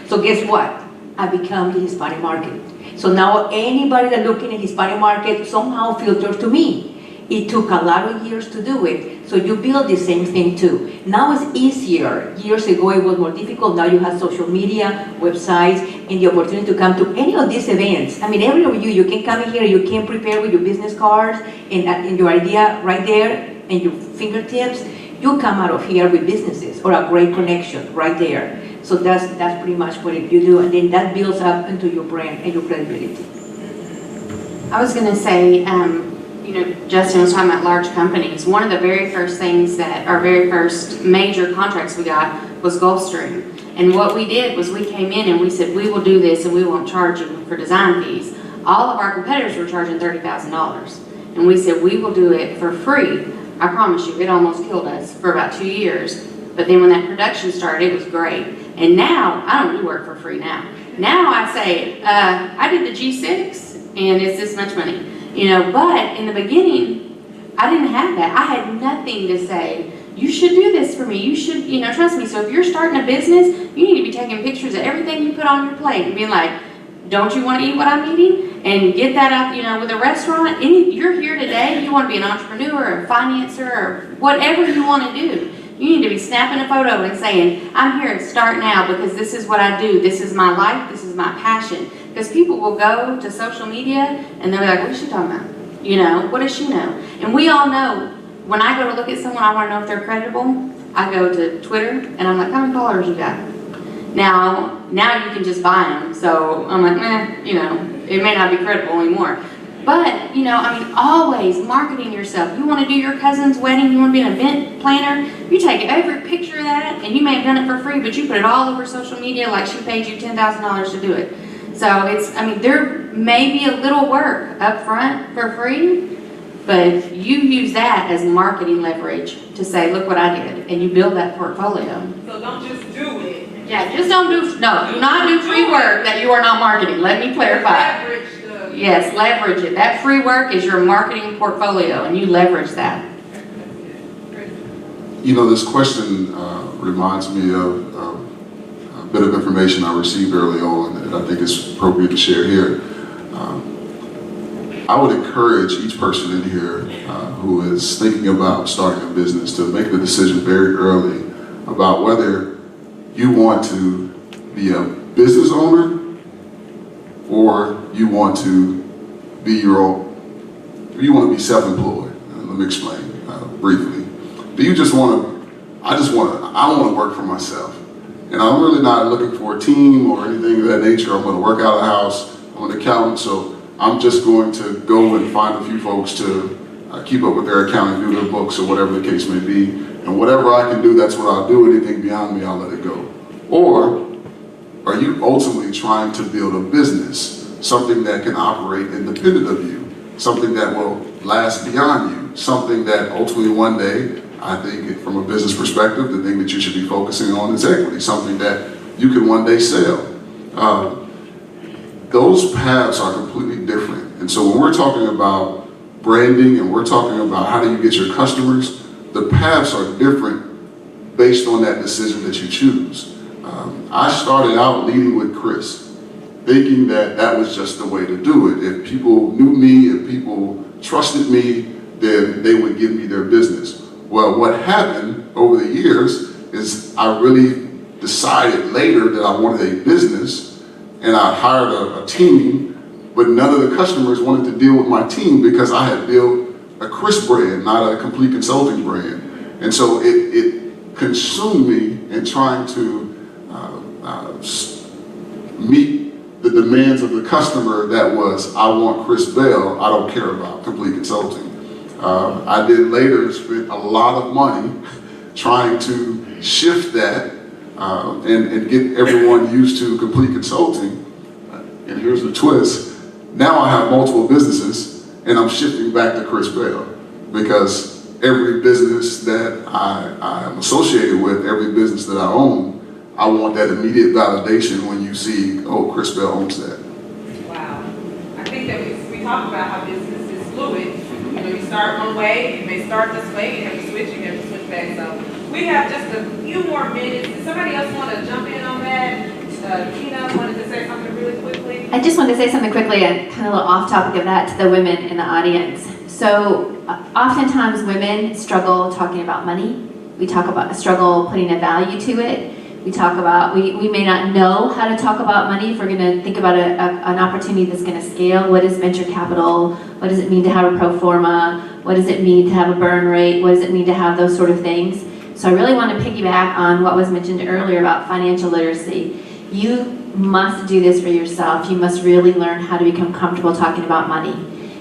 So guess what? I become the Hispanic market. So now anybody that looking at Hispanic market somehow filters to me. It took a lot of years to do it. So you build the same thing too. Now it's easier. Years ago it was more difficult. Now you have social media, websites, and the opportunity to come to any of these events. I mean, every of you can come in here, you can prepare with your business cards and your idea right there and your fingertips. You come out of here with businesses or a great connection right there. So that's pretty much what you do, and then that builds up into your brand and your credibility. I was gonna say, you know, Justin was talking about large companies. One of the very first things that, our very first major contracts we got was Gulfstream. And what we did was we came in and we said, we will do this and we won't charge you for design fees. All of our competitors were charging $30,000. And we said, we will do it for free. I promise you, it almost killed us for about 2 years. But then when that production started, it was great. And now, I don't do work for free now. Now I say, I did the G6 and it's this much money. You know, but in the beginning, I didn't have that. I had nothing to say, you should do this for me. You should, you know, trust me. So if you're starting a business, you need to be taking pictures of everything you put on your plate and being like, don't you want to eat what I'm eating? And get that up, you know, with a restaurant. You're here today, you want to be an entrepreneur or a financer or whatever you want to do. You need to be snapping a photo and saying, I'm here to start now because this is what I do. This is my life. This is my passion. Because people will go to social media and they'll be like, what is she talking about? You know, what does she know? And we all know, when I go to look at someone, I want to know if they're credible. I go to Twitter and I'm like, how many followers you got? Now you can just buy them. So I'm like, you know, it may not be credible anymore. But, you know, I mean, always marketing yourself. You want to do your cousin's wedding, you want to be an event planner, you take every picture of that, and you may have done it for free, but you put it all over social media like she paid you $10,000 to do it. So it's, I mean, there may be a little work up front for free, but you use that as marketing leverage to say, look what I did, and you build that portfolio. So don't just do it. Yeah, just don't do not do free work that you are not marketing. Let me clarify. Leverage the. Yes, leverage it. That free work is your marketing portfolio, and you leverage that. You know, this question reminds me of a bit of information I received early on that I think is appropriate to share here. I would encourage each person in here who is thinking about starting a business to make the decision very early about whether you want to be a business owner or you want to be your own, you want to be self-employed. Let me explain briefly. Do you just want to, I want to work for myself. And I'm really not looking for a team or anything of that nature. I'm going to work out of the house. I'm an accountant, so I'm just going to go and find a few folks to keep up with their accounting, do their books, or whatever the case may be. And whatever I can do, that's what I'll do. Anything beyond me, I'll let it go. Or are you ultimately trying to build a business, something that can operate independent of you, something that will last beyond you, something that ultimately one day, I think from a business perspective, the thing that you should be focusing on is equity, something that you can one day sell. Those paths are completely different. And so when we're talking about branding and we're talking about how do you get your customers, the paths are different based on that decision that you choose. I started out leading with Chris, thinking that that was just the way to do it. If people knew me, if people trusted me, then they would give me their business. Well, what happened over the years is I really decided later that I wanted a business, and I hired a team, but none of the customers wanted to deal with my team because I had built a Chris brand, not a Complete Consulting brand. And so it consumed me in trying to meet the demands of the customer that was, I want Chris Bell, I don't care about Complete Consulting. I did later spend a lot of money trying to shift that and get everyone used to Complete Consulting. And here's the twist. Now I have multiple businesses and I'm shifting back to Chris Bell because every business that I am associated with, every business that I own, I want that immediate validation when you see, oh, Chris Bell owns that. Wow. I think that we talked about how business is fluid. You know, you start one way, you may start this way, you have to switch back. So we have just a few more minutes. Does somebody else want to jump in on that? Tina wanted to say something really quickly. I just wanted to say something quickly, and kind of a little off topic of that, to the women in the audience. So oftentimes women struggle talking about money. We talk about struggle putting a value to it. We talk about, we may not know how to talk about money if we're going to think about an opportunity that's going to scale. What is venture capital? What does it mean to have a pro forma? What does it mean to have a burn rate? What does it mean to have those sort of things? So I really want to piggyback on what was mentioned earlier about financial literacy. You must do this for yourself. You must really learn how to become comfortable talking about money.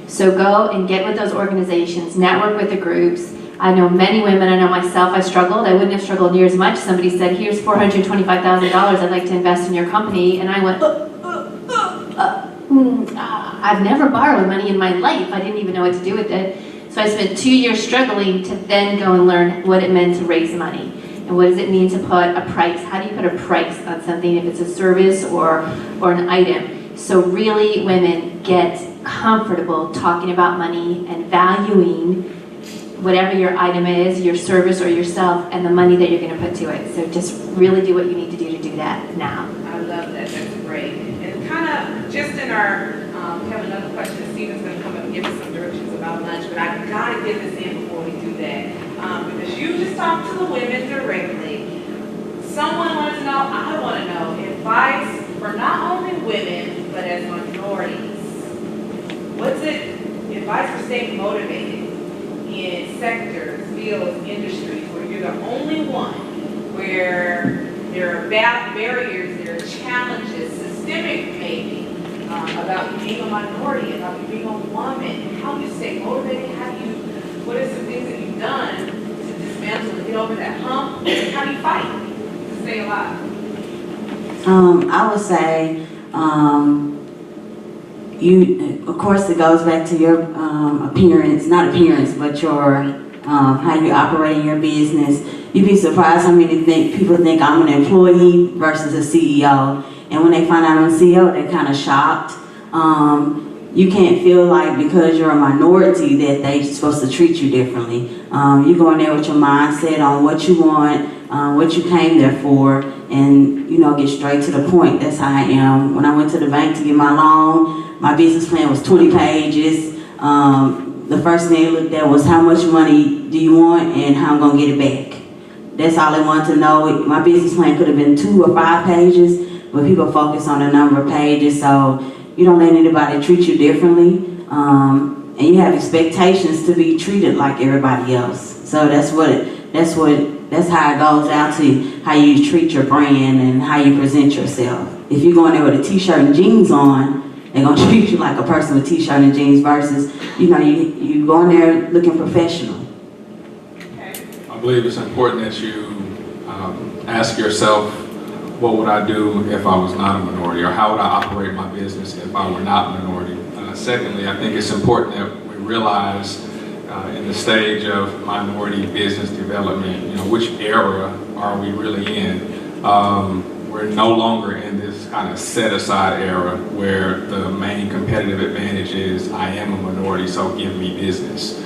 So go and get with those organizations, network with the groups. I know many women, I know myself, I struggled. I wouldn't have struggled near as much. Somebody said, here's $425,000, I'd like to invest in your company. And I went, I've never borrowed money in my life. I didn't even know what to do with it. So I spent 2 years struggling to then go and learn what it meant to raise money. And what does it mean to put a price? How do you put a price on something if it's a service or an item? So really, women, get comfortable talking about money and valuing whatever your item is, your service or yourself, and the money that you're going to put to it. So just really do what you need to do that now. I love that. That's great. And kind of just in our, we have another question. Stephen's going to come up and give us some directions about lunch, but I got to get this in before we do that. Because you just talked to the women directly. Someone wants to know, I want to know, advice for not only women, but as minorities. What's it, advice for staying motivated in sectors, fields, industries where you're the only one, where there are barriers, there are challenges, systemic maybe, about you being a minority, about you being a woman, how you stay motivated, what are some things that you've done to dismantle, to get over that hump, how do you fight to stay alive? I would say, of course, it goes back to your appearance, not appearance, but your how you operate in your business. You'd be surprised how many people think I'm an employee versus a CEO. And when they find out I'm a CEO, they're kind of shocked. You can't feel like because you're a minority that they're supposed to treat you differently. You go in there with your mindset on what you want, what you came there for, and get straight to the point. That's how I am. When I went to the bank to get my loan, my business plan was 20 pages. The first thing they looked at was how much money do you want and how I'm gonna get it back. That's all they wanted to know. My business plan could have been 2 or 5 pages, but people focus on the number of pages, so you don't let anybody treat you differently. And you have expectations to be treated like everybody else. So that's how it goes down to how you treat your brand and how you present yourself. If you go in there with a t-shirt and jeans on, they're gonna treat you like a person with t-shirt and jeans versus, you go in there looking professional. I believe it's important that you ask yourself, what would I do if I was not a minority, or how would I operate my business if I were not a minority? Secondly, I think it's important that we realize in the stage of minority business development, which era are we really in? We're no longer in this kind of set-aside era where the main competitive advantage is I am a minority, so give me business.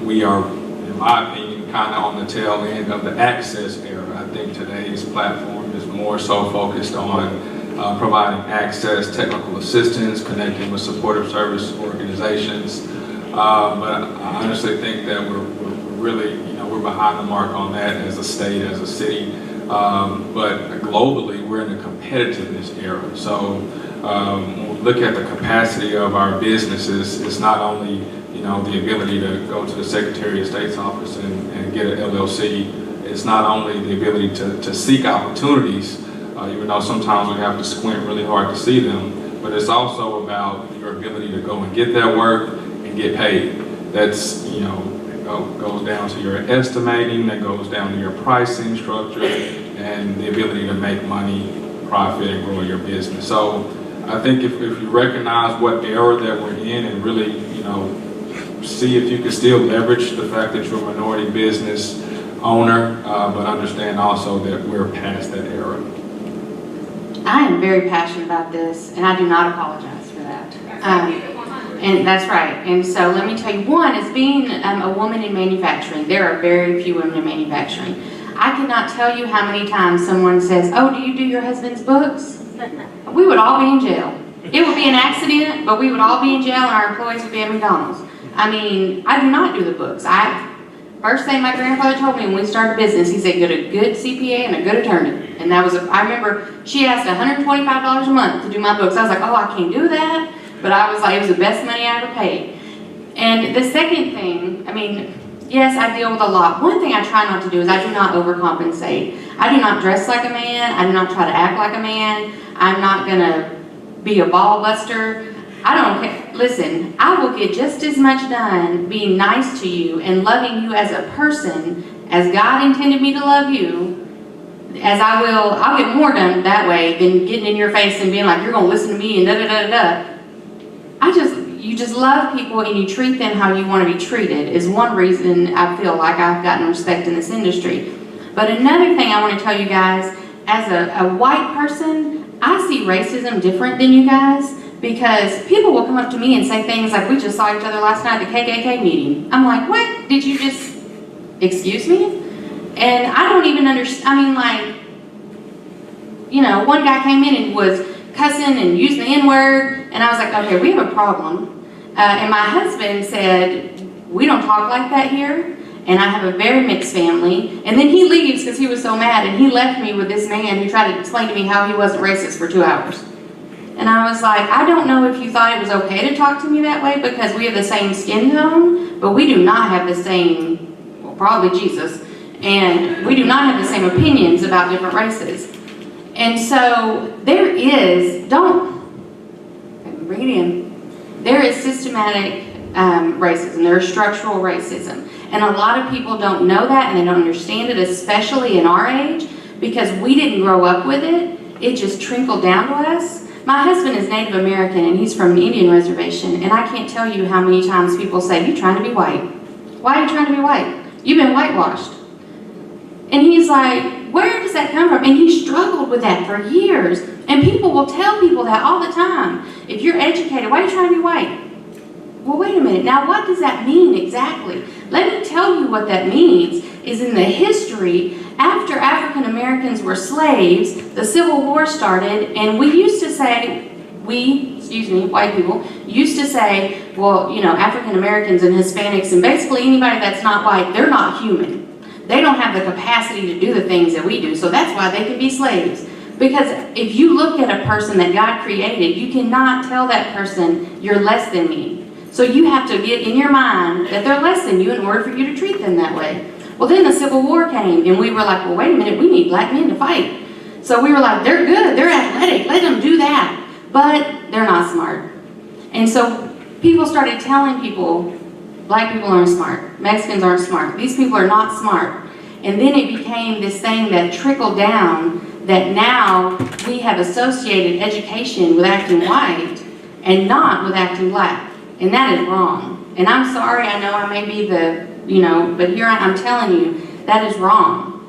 We are, in my opinion, kind of on the tail end of the access era. I think today's platform is more so focused on providing access, technical assistance, connecting with supportive service organizations. But I honestly think that we're really, we're behind the mark on that as a state, as a city. But globally, we're in a competitiveness era. So when we look at the capacity of our businesses, it's not only the ability to go to the Secretary of State's office and get an LLC. It's not only the ability to seek opportunities, even though sometimes we have to squint really hard to see them, but it's also about your ability to go and get that work and get paid. That's, goes down to your estimating, that goes down to your pricing structure, and the ability to make money, profit, and grow your business. So I think if you recognize what era that we're in and really, see if you can still leverage the fact that you're a minority business owner, but understand also that we're past that era. I am very passionate about this, and I do not apologize for that. And that's right. And so let me tell you, one is being a woman in manufacturing. There are very few women in manufacturing. I cannot tell you how many times someone says, "Oh, do you do your husband's books?" We would all be in jail. It would be an accident, but we would all be in jail, and our employees would be at McDonald's. I mean, I do not do the books. First thing my grandfather told me when we started business, he said, get a good CPA and a good attorney. And that was, I remember she asked $125 a month to do my books. I was like, oh, I can't do that. But I was like, it was the best money I ever paid. And the second thing, yes, I deal with a lot. One thing I try not to do is I do not overcompensate. I do not dress like a man. I do not try to act like a man. I'm not going to be a ball buster. I don't care. Listen, I will get just as much done being nice to you and loving you as a person as God intended me to love you, as I'll get more done that way than getting in your face and being like, you're going to listen to me and da-da-da-da-da. You just love people and you treat them how you want to be treated is one reason I feel like I've gotten respect in this industry. But another thing I want to tell you guys, as a white person, I see racism different than you guys. Because people will come up to me and say things like, we just saw each other last night at the KKK meeting. I'm like, what? Did you just, excuse me? And I don't even understand, one guy came in and was cussing and using the N-word, and I was like, okay, we have a problem. And my husband said, we don't talk like that here, and I have a very mixed family. And then he leaves because he was so mad, and he left me with this man who tried to explain to me how he wasn't racist for 2 hours. And I was like, I don't know if you thought it was okay to talk to me that way because we have the same skin tone, but we do not have the same, well, probably Jesus, And we do not have the same opinions about different races. And so there is, bring it in, there is systematic racism, there is structural racism. And a lot of people don't know that and they don't understand it, especially in our age, because we didn't grow up with it. It just trickled down to us. My husband is Native American and he's from an Indian reservation, and I can't tell you how many times people say, "You trying to be white? Why are you trying to be white? You've been whitewashed." And he's like, where does that come from? And he struggled with that for years. And people will tell people that all the time. If you're educated, why are you trying to be white? Well, wait a minute. Now, what does that mean exactly? Let me tell you what that means. Is in the history, after African Americans were slaves, the Civil War started, and we used to say, white people, used to say, well, you know, African Americans and Hispanics and basically anybody that's not white, they're not human. They don't have the capacity to do the things that we do, so that's why they can be slaves. Because if you look at a person that God created, you cannot tell that person, you're less than me. So you have to get in your mind that they're less than you in order for you to treat them that way. Well, then the Civil War came, and we were like, well, wait a minute, we need black men to fight. So we were like, they're good, they're athletic, let them do that. But they're not smart. And so people started telling people, black people aren't smart, Mexicans aren't smart, these people are not smart. And then it became this thing that trickled down, that now we have associated education with acting white and not with acting black. And that is wrong. And I'm sorry, I know I may be but here I'm telling you, that is wrong.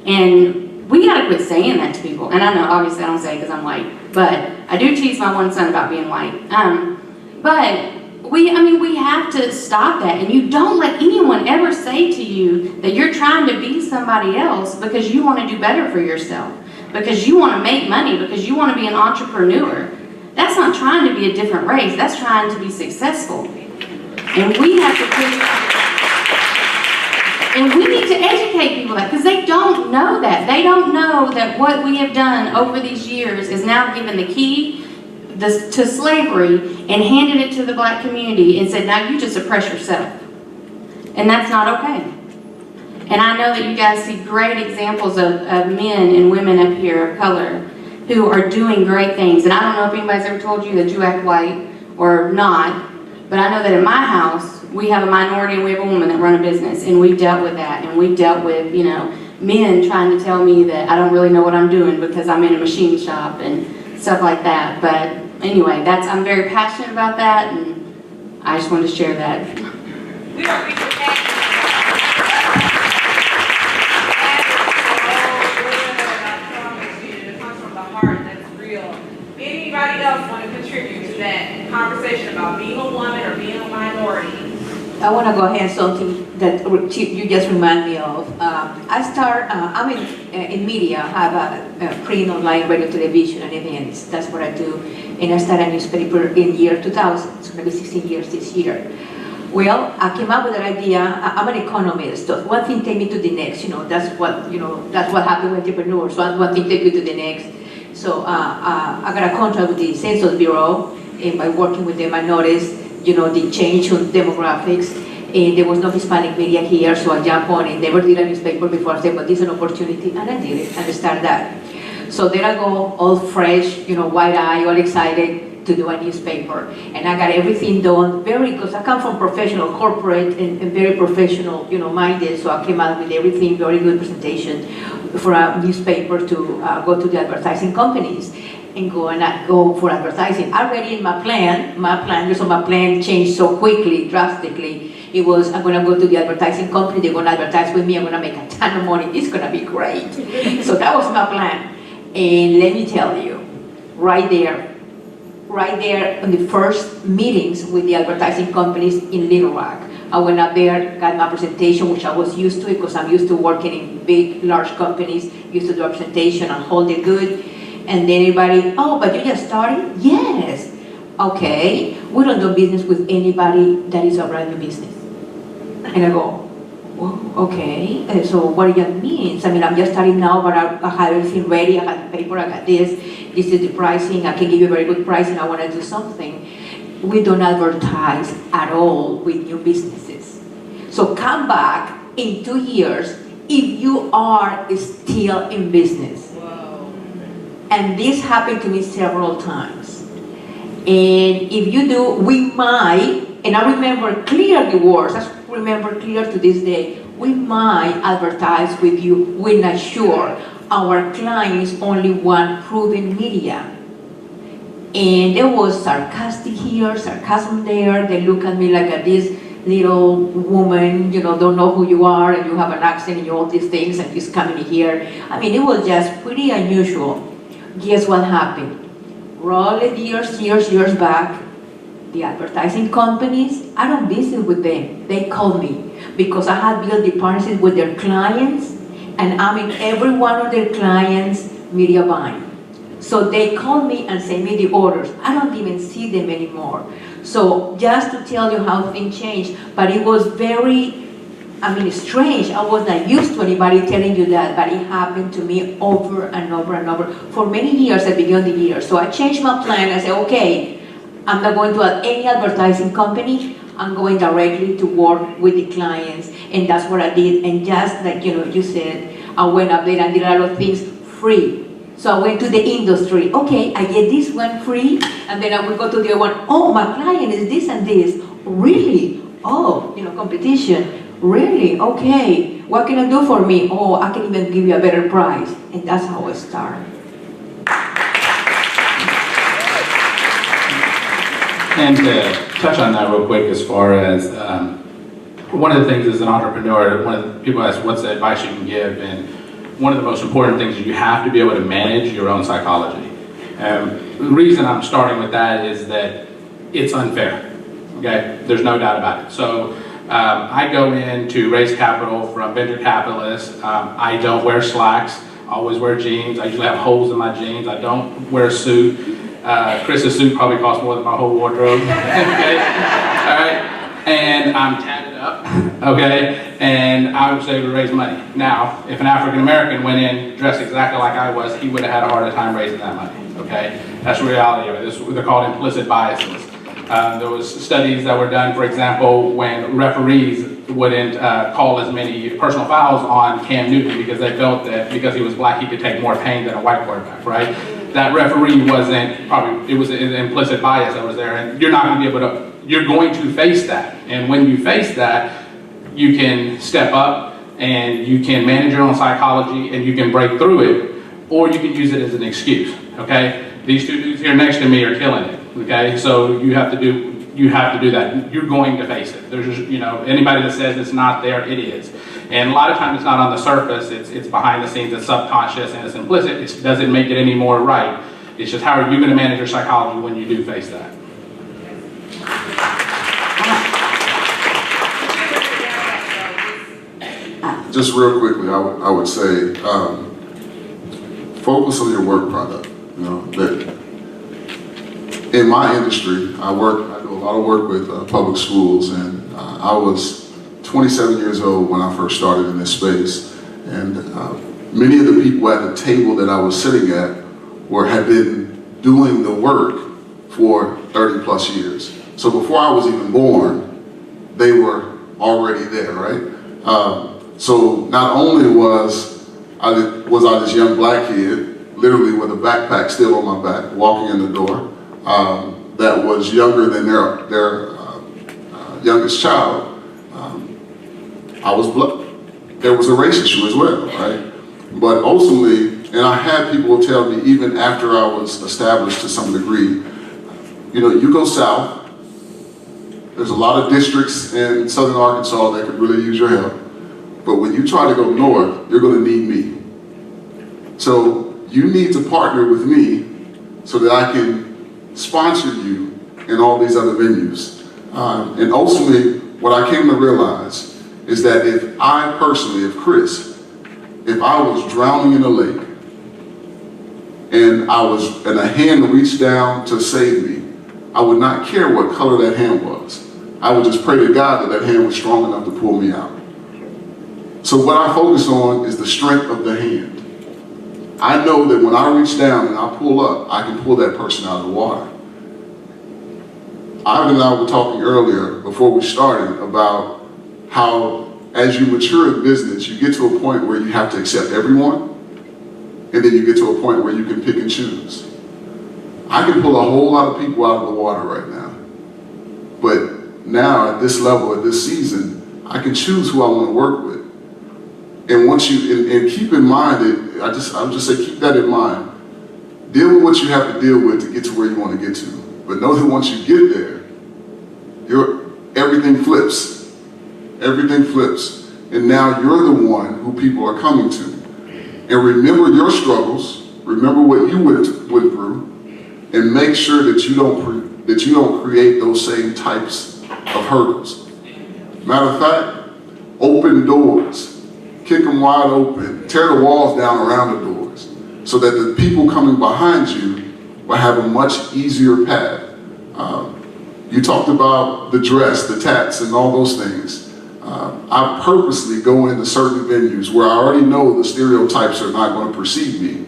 And we gotta quit saying that to people. And I know, obviously I don't say it because I'm white, but I do tease my one son about being white. But we have to stop that. And you don't let anyone ever say to you that you're trying to be somebody else because you want to do better for yourself, because you want to make money, because you want to be an entrepreneur. That's not trying to be a different race. That's trying to be successful. And we have to and we need to educate people that, because they don't know that. They don't know that what we have done over these years is now given the key to slavery and handed it to the black community and said, now you just oppress yourself. And that's not okay. And I know that you guys see great examples of men and women up here of color who are doing great things. And I don't know if anybody's ever told you that you act white or not, but I know that in my house, we have a minority and we have a woman that run a business, and we've dealt with that. And we've dealt with, men trying to tell me that I don't really know what I'm doing because I'm in a machine shop and stuff like that. But anyway, I'm very passionate about that, and I just wanted to share that. We don't reach the back. It comes from the heart, that's real. Anybody else want to contribute to that conversation about being a woman or being a minority? I want to go ahead and something that you just remind me of. I'm in media. I have a print, online, radio, television, and events. That's what I do. And I started a newspaper in year 2000. It's going to be 16 years this year. Well, I came up with an idea. I'm an economist. So one thing take me to the next. That's what happens with entrepreneurs. One thing take you to the next. So I got a contract with the Census Bureau, and by working with them, I noticed the change on demographics, and there was no Hispanic media here, so I jumped on it. Never did a newspaper before. I said, but this is an opportunity, and I did it, and I started that. So there I go, all fresh, wide-eyed, all excited to do a newspaper, and I got everything done because I come from professional, corporate, and very professional, minded, so I came out with everything, very good presentation for a newspaper to go to the advertising companies and go for advertising. Already in my plan changed so quickly, drastically. It was, I'm gonna go to the advertising company, they're gonna advertise with me, I'm gonna make a ton of money, it's gonna be great. So that was my plan. And let me tell you, right there on the first meetings with the advertising companies in Little Rock, I went up there, got my presentation, which I was used to it because I'm used to working in big, large companies, used to do a presentation and hold it good. And then everybody, oh, but you just started? Yes. Okay, we don't do business with anybody that is a brand new business. And I go, well, okay, so what do that mean? I mean, I'm just starting now, but I have everything ready, I got the paper, I got this is the pricing, I can give you a very good pricing, I want to do something. We don't advertise at all with new businesses. So come back in 2 years, if you are still in business. Whoa. And this happened to me several times. And if you do, we might, and I remember clear the words, I remember clear to this day, we might advertise with you, we're not sure. Our clients only want proven media. And there was sarcastic here, sarcasm there. They look at me like this little woman, don't know who you are, and you have an accent and all these things, and he's coming here. I mean, it was just pretty unusual. Guess what happened? Roll it years back. The advertising companies, I don't visit with them. They call me because I had built the partnerships with their clients, and I'm in every one of their clients' media buying. So they call me and send me the orders. I don't even see them anymore. So just to tell you how things changed, but it was very, strange. I was not used to anybody telling you that, but it happened to me over and over and over for many years at the beginning of the year. So I changed my plan. I said, okay, I'm not going to add any advertising company. I'm going directly to work with the clients. And that's what I did. And just like you said, I went up there and did a lot of things free. So I went to the industry. Okay, I get this one free. And then I will go to the other one. Oh, my client is this and this. Really? Oh, competition. Really? Okay. What can I do for me? Oh, I can even give you a better price. And that's how I started. And to touch on that real quick, as far as one of the things as an entrepreneur, one of the people ask what's the advice you can give, and one of the most important things is you have to be able to manage your own psychology. The reason I'm starting with that is that it's unfair, okay? There's no doubt about it. So I go in to raise capital from venture capitalists. I don't wear slacks, I always wear jeans. I usually have holes in my jeans. I don't wear a suit. Chris's suit probably costs more than my whole wardrobe, okay? All right? And I'm tatted up, okay? And I was able to raise money. Now, if an African-American went in dressed exactly like I was, he would have had a harder time raising that money, okay? That's the reality of it. They're called implicit biases. There was studies that were done, for example, when referees wouldn't call as many personal fouls on Cam Newton because they felt that because he was black, he could take more pain than a white quarterback, right? That referee wasn't, probably, it was an implicit bias that was there, and you're not going to be able to, you're going to face that. And when you face that, you can step up and you can manage your own psychology and you can break through it, or you can use it as an excuse, okay? These two dudes here next to me are killing it, okay? So you have to do that. You're going to face it. There's just, anybody that says it's not there, it is. And a lot of times it's not on the surface, it's behind the scenes, it's subconscious, and it's implicit. It doesn't make it any more right. It's just how are you going to manage your psychology when you do face that? Just real quickly, I would say, focus on your work product. That in my industry, I do a lot of work with public schools, and I was 27 years old when I first started in this space. And many of the people at the table that I was sitting at had been doing the work for 30 plus years. So before I was even born, they were already there, right? So not only was I this young black kid, literally with a backpack still on my back, walking in the door, that was younger than their youngest child, I was black. There was a race issue as well, right? But ultimately, and I had people tell me even after I was established to some degree, you go south, there's a lot of districts in southern Arkansas that could really use your help. But when you try to go north, you're going to need me. So you need to partner with me so that I can sponsor you in all these other venues. And ultimately, what I came to realize is that if Chris, if I was drowning in a lake and a hand reached down to save me, I would not care what color that hand was. I would just pray to God that hand was strong enough to pull me out. So what I focus on is the strength of the hand. I know that when I reach down and I pull up, I can pull that person out of the water. Ivan and I were talking earlier before we started about how as you mature in business, you get to a point where you have to accept everyone, and then you get to a point where you can pick and choose. I can pull a whole lot of people out of the water right now, but now at this level, at this season, I can choose who I want to work with. And once you, and keep in mind that, I would just say keep that in mind. Deal with what you have to deal with to get to where you want to get to. But know that once you get there, everything flips. Everything flips. And now you're the one who people are coming to. And remember your struggles, remember what you went through, and make sure that you don't create those same types of hurdles. Matter of fact, open doors, kick them wide open, tear the walls down around the doors, so that the people coming behind you will have a much easier path. You talked about the dress, the tats, and all those things. I purposely go into certain venues where I already know the stereotypes are not going to perceive me,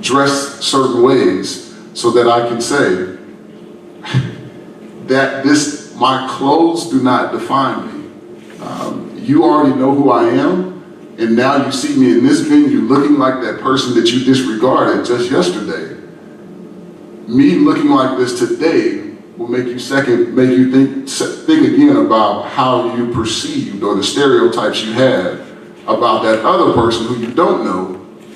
dress certain ways so that I can say that my clothes do not define me. You already know who I am, and now you see me in this venue looking like that person that you disregarded just yesterday. Me looking like this today will make you think again about how you perceived or the stereotypes you had about that other person who you don't know,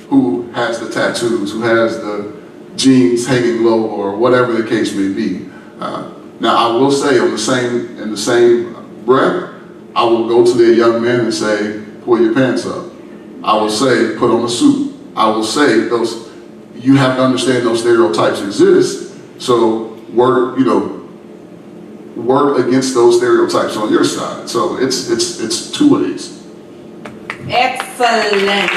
who has the tattoos, who has the jeans hanging low, or whatever the case may be. Now I will say in the same breath, I will go to the young man and say, pull your pants up. I will say, put on a suit. I will say, you have to understand those stereotypes exist, so work against those stereotypes on your side. So it's two ways. Excellent.